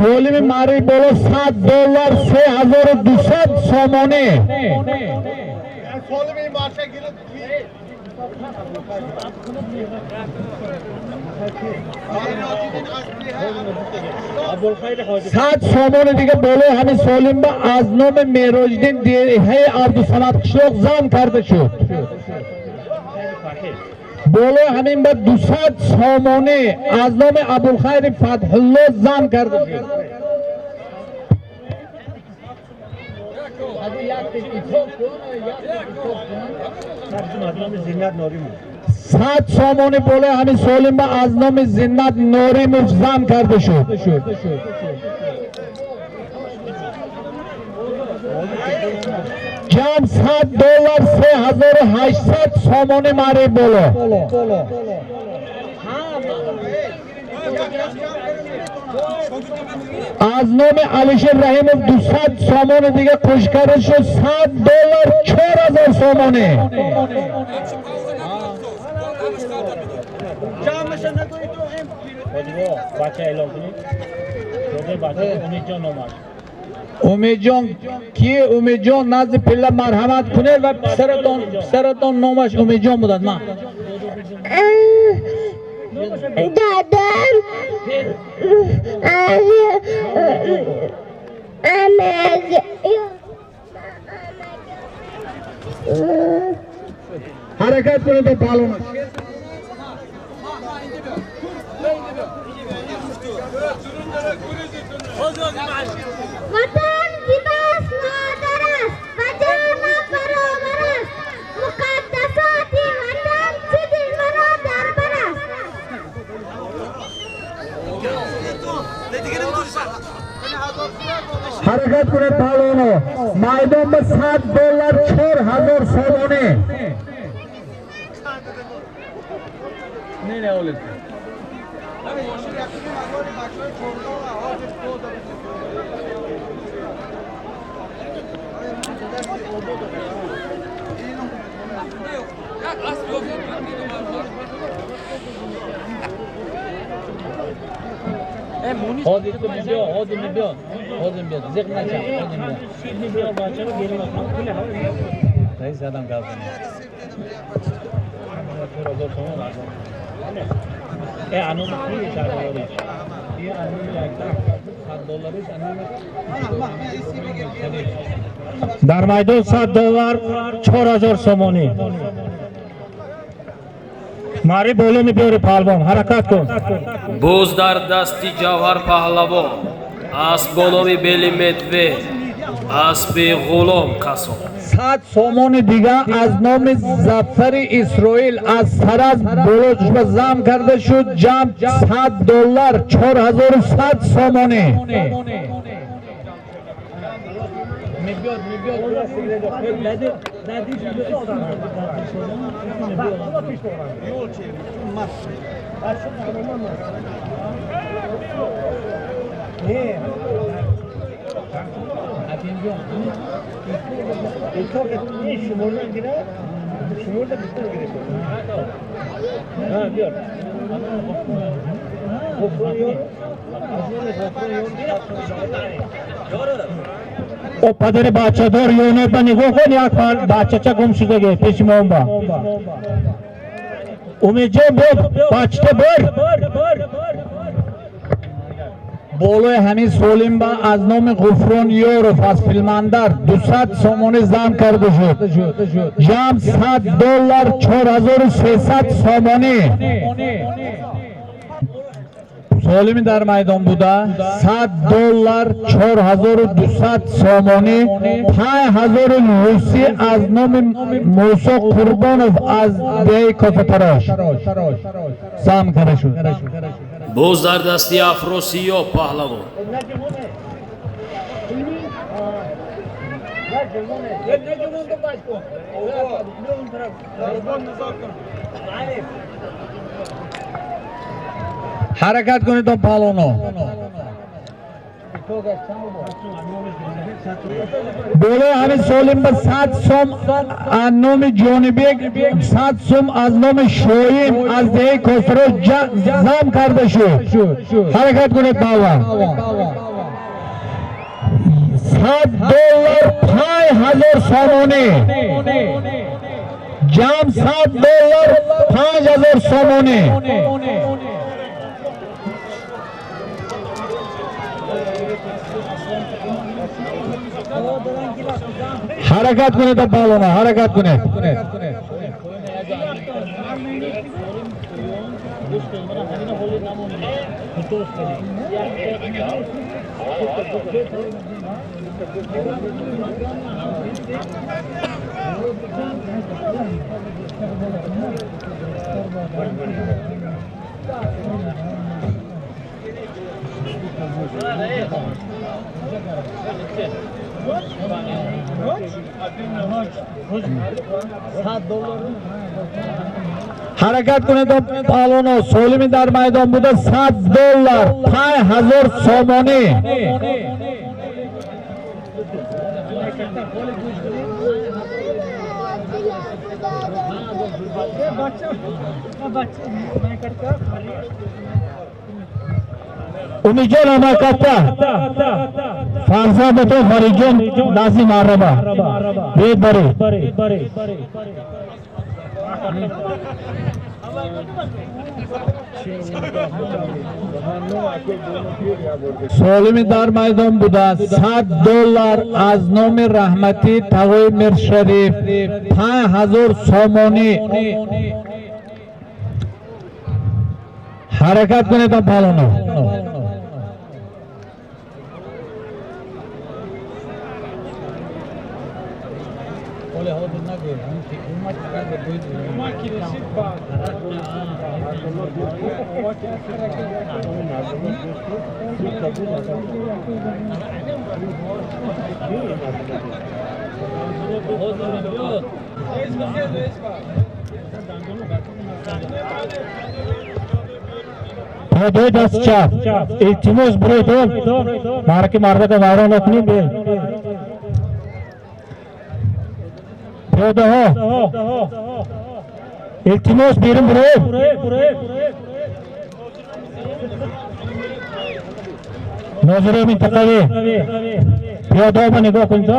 سولمی ماری بولو $100 3200 سامانه صد سامان دیگه بالا همین سالم با از نام میراجدین دیهه عبدالصمد قشلاق زم کرده شد بالا همین با 200 سامانه از نام ابوالخیر فتح الله زم کرده شد صد سامانه بالا همین سالم با از نام زینت نوری مفزم کرده شد جمع $100 3800 سامانه ماری بالا از نام علیشیر رحیمov 200 سامان دیگه خوش کرده شد $100 4000 سامانه امید جان کیه؟ امید جان نزد پله مرحمت کنه و پسرتان نامش امید جان بودد من دادم harakat qiladi palvon. Vatan libos nodar است و جانم برابر است. مقدسات وطن چه دل مرا دربر است. harakat qiladi palvon. Maydonda $100 $4000 somoni. Ne oldu? Hozir milyon. Zıknaca. Milyon bahçeli gelin bakma. Reis adam kaldı. Anu mesti cara ini. Dia anu $100 در میدان $100 $4000 somoni. ماری بولو میبره پالوان حرکت کن. Буз дар дасти Ҷавҳар Паҳлавон, асбо номи Бели Медвед, асби Ғулом Қасоб. 100 somoni دیگر از نام ظفر اسرائیل از سرаз بلوچ و زم کرده شد. جمع $100 4100 somoni. O padare bachador yone pa nigo kon yak bachacha gum shudege peshimomba. Umidjon bo bachte bor. بالای همین سولیم با از نام غفران یورف از فیلماندر 200 somoni زم کرده شد. جمع $100 4300 somoni. سولیم در میدان بوده. $100 4200 somoni. 5000 روسی از نام موسی قربانov از دیه کافتراش زم کرده شد. Буз дар дасти Афросиё Паҳлавон. حرکت کنید تا پالونو. بوله همین سولیم به 100 سوم از نام جانبیک 100 سوم از نام شویم از دیه کسرو زم کرده شد. حرکت کنید باور. $100 5000 somoni. جمع $100 5000 somoni. حرکت کنید تا بالونا حرکت کنید. حرکت کنید تا پالونو. سولمی در میدان بوده. $100 5000 somoni. Umidjon amakatda farzand to Farijon Nazim Araba Bedbari солими дар майдон буда $100 аз номи раҳмати Тағои Миршариф 5000 сомонӣ ҳаракат кунед палоно دو دست چپ التماس برای دول مارکی مرده که واران اکنیم بیل پیاده ها التماس بیرون برای ناظره منطقه پیاده ها با نگاه کنید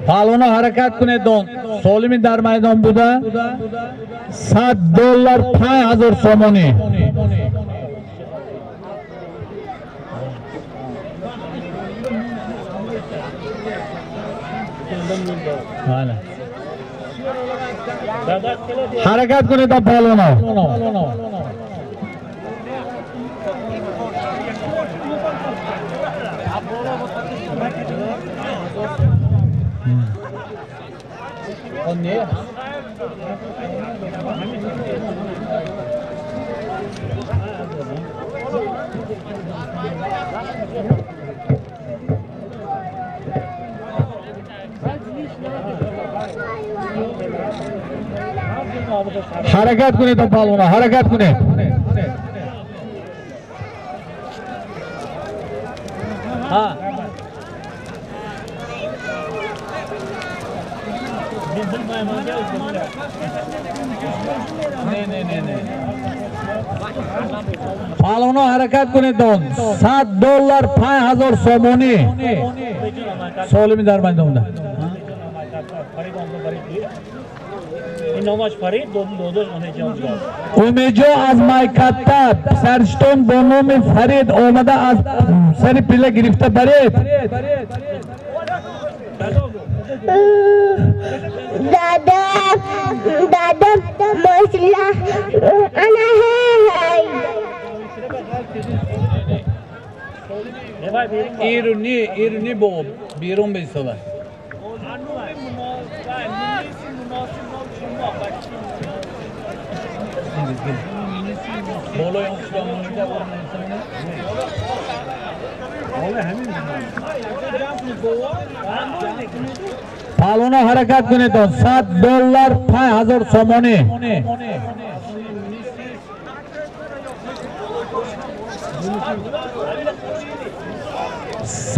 پالونا حرکت کنید دون سولمی در میدان بوده $100 5000 سومونی حرکت کنید تا پالونا حرکت کنید تا پالونا حرکت کنید ها پالونا حرکت کنید دون $100 5000 سومونی سولمی در میدان بوده امیجو از مایکتا سرشتون با نام فرید آمده از سری پیله گرفته برید دادا ماشلا انا هاي ایرونی با بیرون بیستاده بالا یا پالونا حرکت کنید $100 5000 سومونی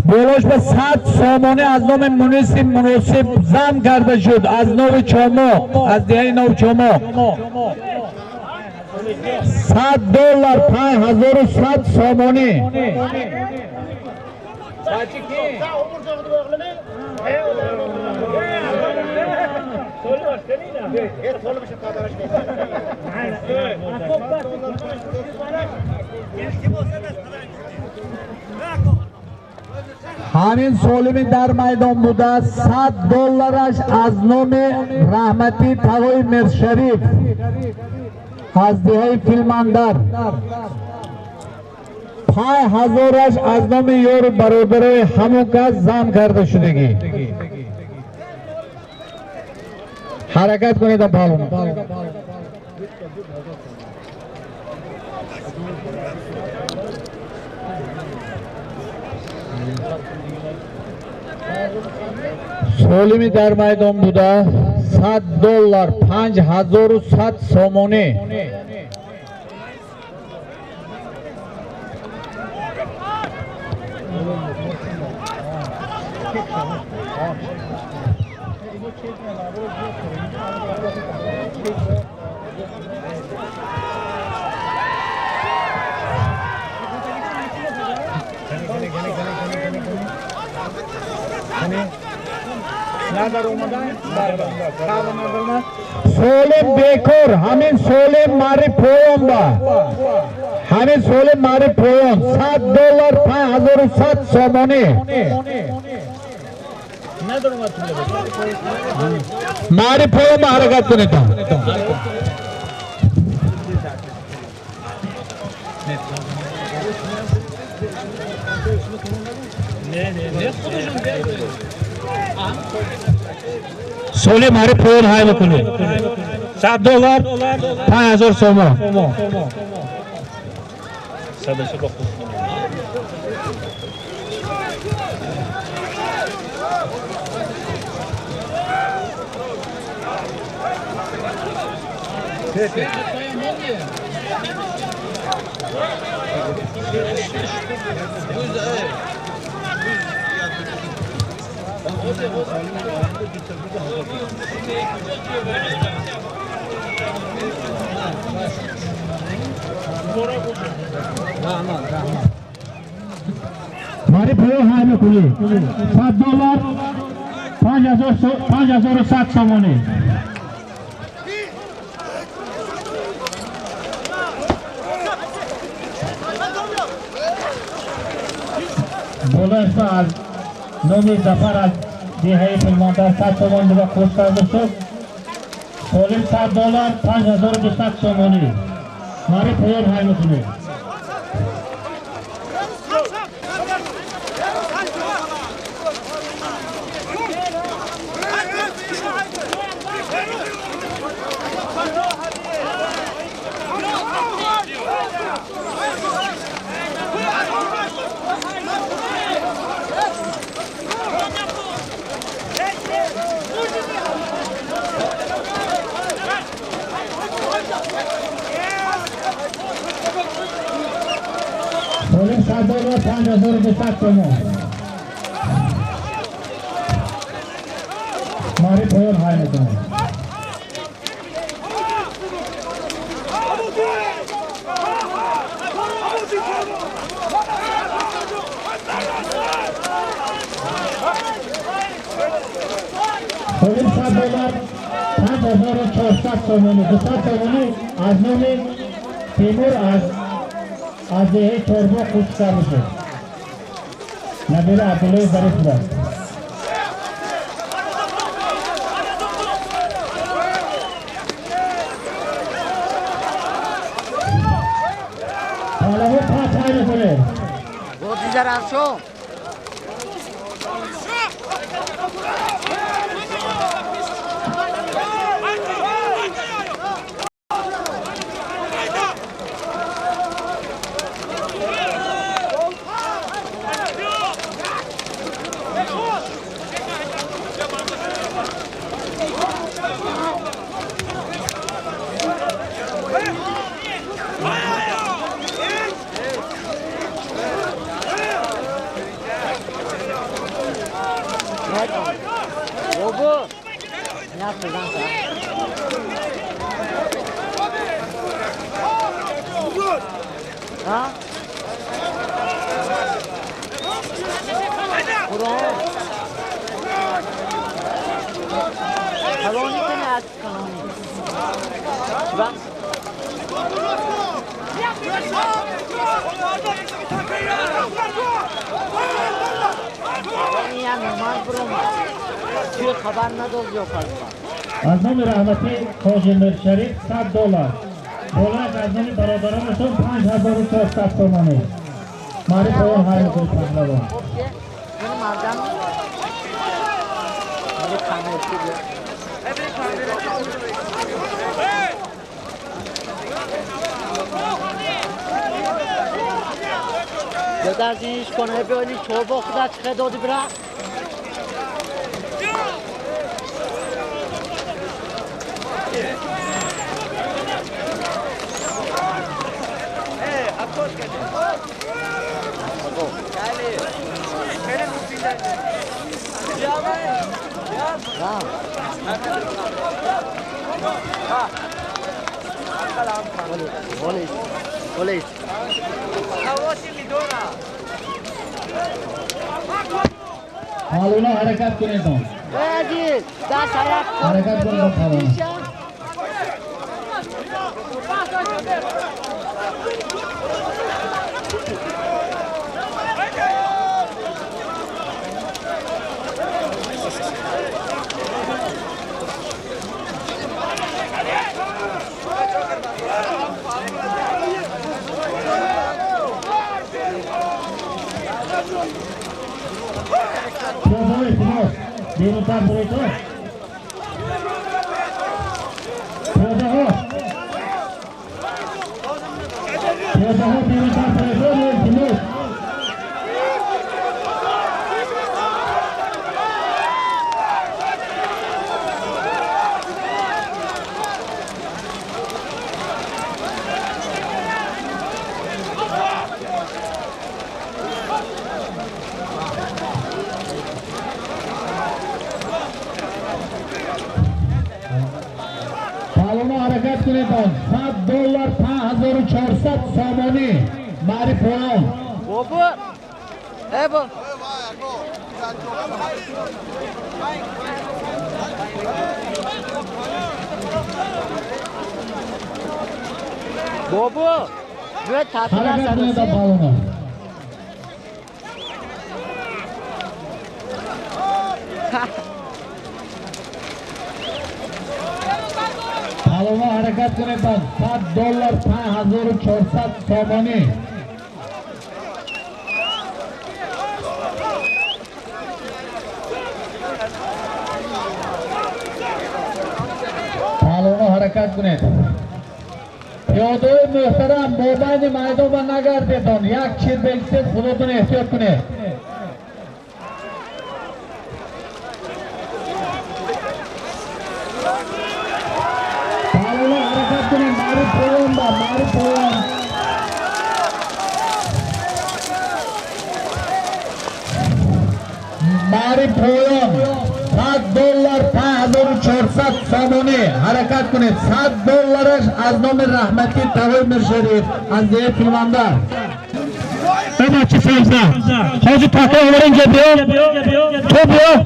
بولوش به 100 سومونی از نام مناسب زم کرده شد از نو چومو از دیه نو چومو $100 5100 سومونی همین سولمی در میدان بوده $100 از نام رحمتی تقوی میرشریف از دیه فیلماندر 5000 از نام یور برادرای همون کس زم کرده شدگی حرکت کنید پالونا سولمی در میدان بوده $100 5100 سومونی نظر اومدن خبر ندارم سولم بیکار همین سولم ماری پویان با همین سولم ماری پویان $100 5100 سومانی ندارم ماری پویان با حرکت کنید سولم ماری پویان های بکنید $100 5000 سومان ماری پویان های بکنید $100 5100 سومانی بولشت از نومی زفر از دیهی فیلمانتر 100 سومان دیگه خوش کرده شد سولم $100 5200 سومانی ماری پویان های بکنید سولم $100 5200 سومان ماری پویان های بکنید سولم $100 5400 سومانی 200 سومانی از نام تیمور از دیه چربا خوش کرده شد نبیل عبدالله ظریف داد پالمو 5 های بکنه بودی ذرا شو بابا نه بزن ها قرآن کلانی کنه از کلانی چرا؟ این هم نمان برون توی خبر نداد یا فرما از نام رحمتی خواجه مرشریف $100 بولش از نام برادرانشون 5400 سومانی ماری پویان های بکنید پهلوان این مردم میگه کامل شده بدرزینش کنه بیانی چوبا خدا چه دادی برا Polis. حالا حرکت کنید Aziz, ders ayak. Harakat qiling palvon. Minutar mereka. Minutar mereka. harakat qilyapman. $7 5400 somoni. Mari po'yon. Bobo. Ebo. Bobo. Ve tatlı Harakat qilyapman sarısı. palvon. Palvon harakat qilyapman. $7 5400 somoni. Palvon harakat qilyapman. Piyodoy muhtaram mobayni maydonga nagar dedon. Yak chirbeksiz hududini ehtiyot qiling. Palvon harakat qiling. Mari po'yon bor, mari po'yon. Mari po'yon. $7 5400 somoni. Harakat qiling. $7 az nomi rahmatli Tavoy Mirsharif az deyip filmanda. Hurmatli so'zlar. Hozir taqa o'ringa ber. To'p yo'q.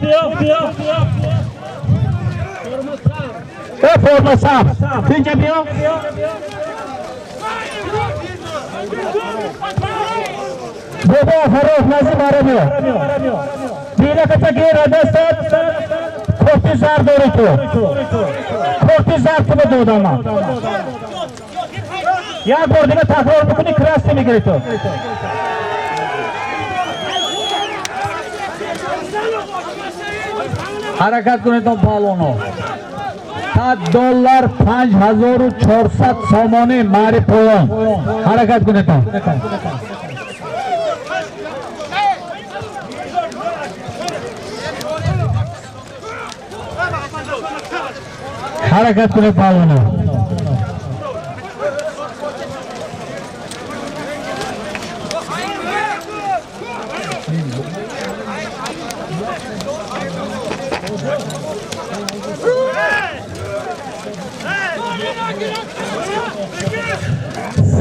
Forma saf. Tincha yo'q. Bobo Faroq Nazim aramıyor. Dile kaçaki radastat kortizar doğru. Kortizar kimi doğdama. Ya gördüğüne takrar bukuni krasti mi gerekiyor? Harakat kuniton palonu. $7 5400 somoni mari po'yon. Harakat kuniton. Harakat qiling palvon.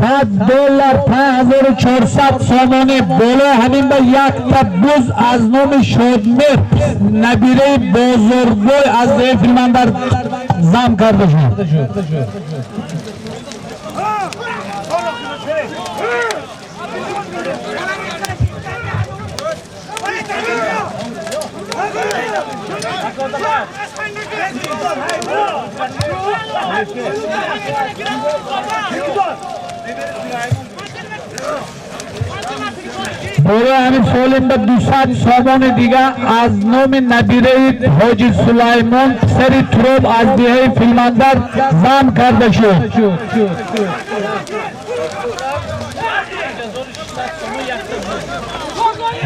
$7 5400 somoni bo'la hamda yakta buz az nomi Shodmir nabire bozorgo'y az dev filmandar zam kardeşim. Böyle hani solimda düşat somoni diga az nomi nabire Hoji Süleyman seri Turab az diye filmandar zam kardeşim.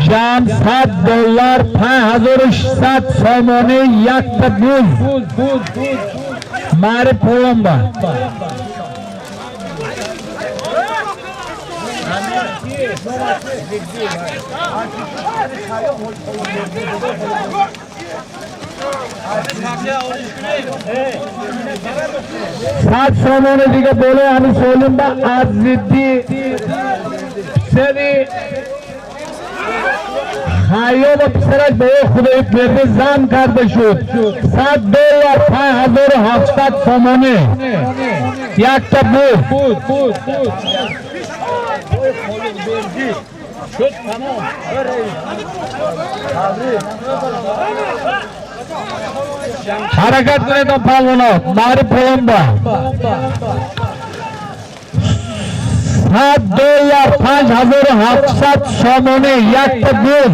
Can $7 5400 somoni yakta buz. Mari po'yon bor. सात सोमोने दिखे बोले हमें सोलंबा आज जिद्दी सेरी خیام پسرش به خدای برده زن کرده شد. $100 5700 سامانه یک تا بود. شد تمام. حرکت کنید پهلوانا ماری پولم با $100 5700 سامانه یک تا بود.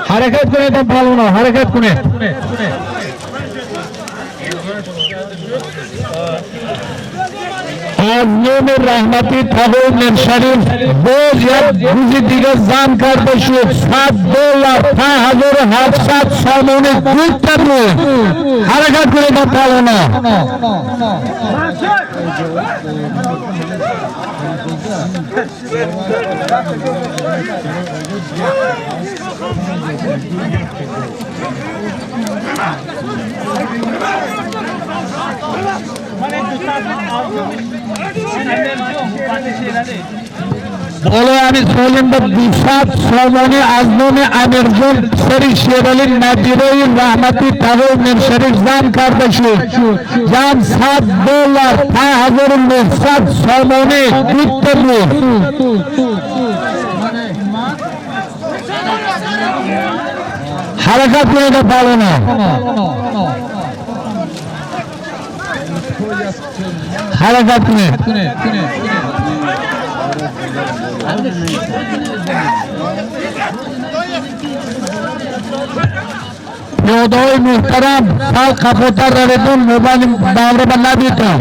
حرکت کنید پهلوانا حرکت کنید. از نام رحمتی تقویم شریف باز یک روز دیگر زن کرده شد. $100 5700 سامانه بود تا بود. حرکت کنید پهلوانا. بالا همین سالم به 200 سامانه از نام امیرجان سری شیرالی نبیره رحمتی تقویم شریف زن کرده شد. جمع $100 5900 سامانه بود تا بود. حرکت کنید پهلوانا. حرکت کنید. پیاده‌های محترم سال کپوتر رویدون موبایل دامره به نبیتن.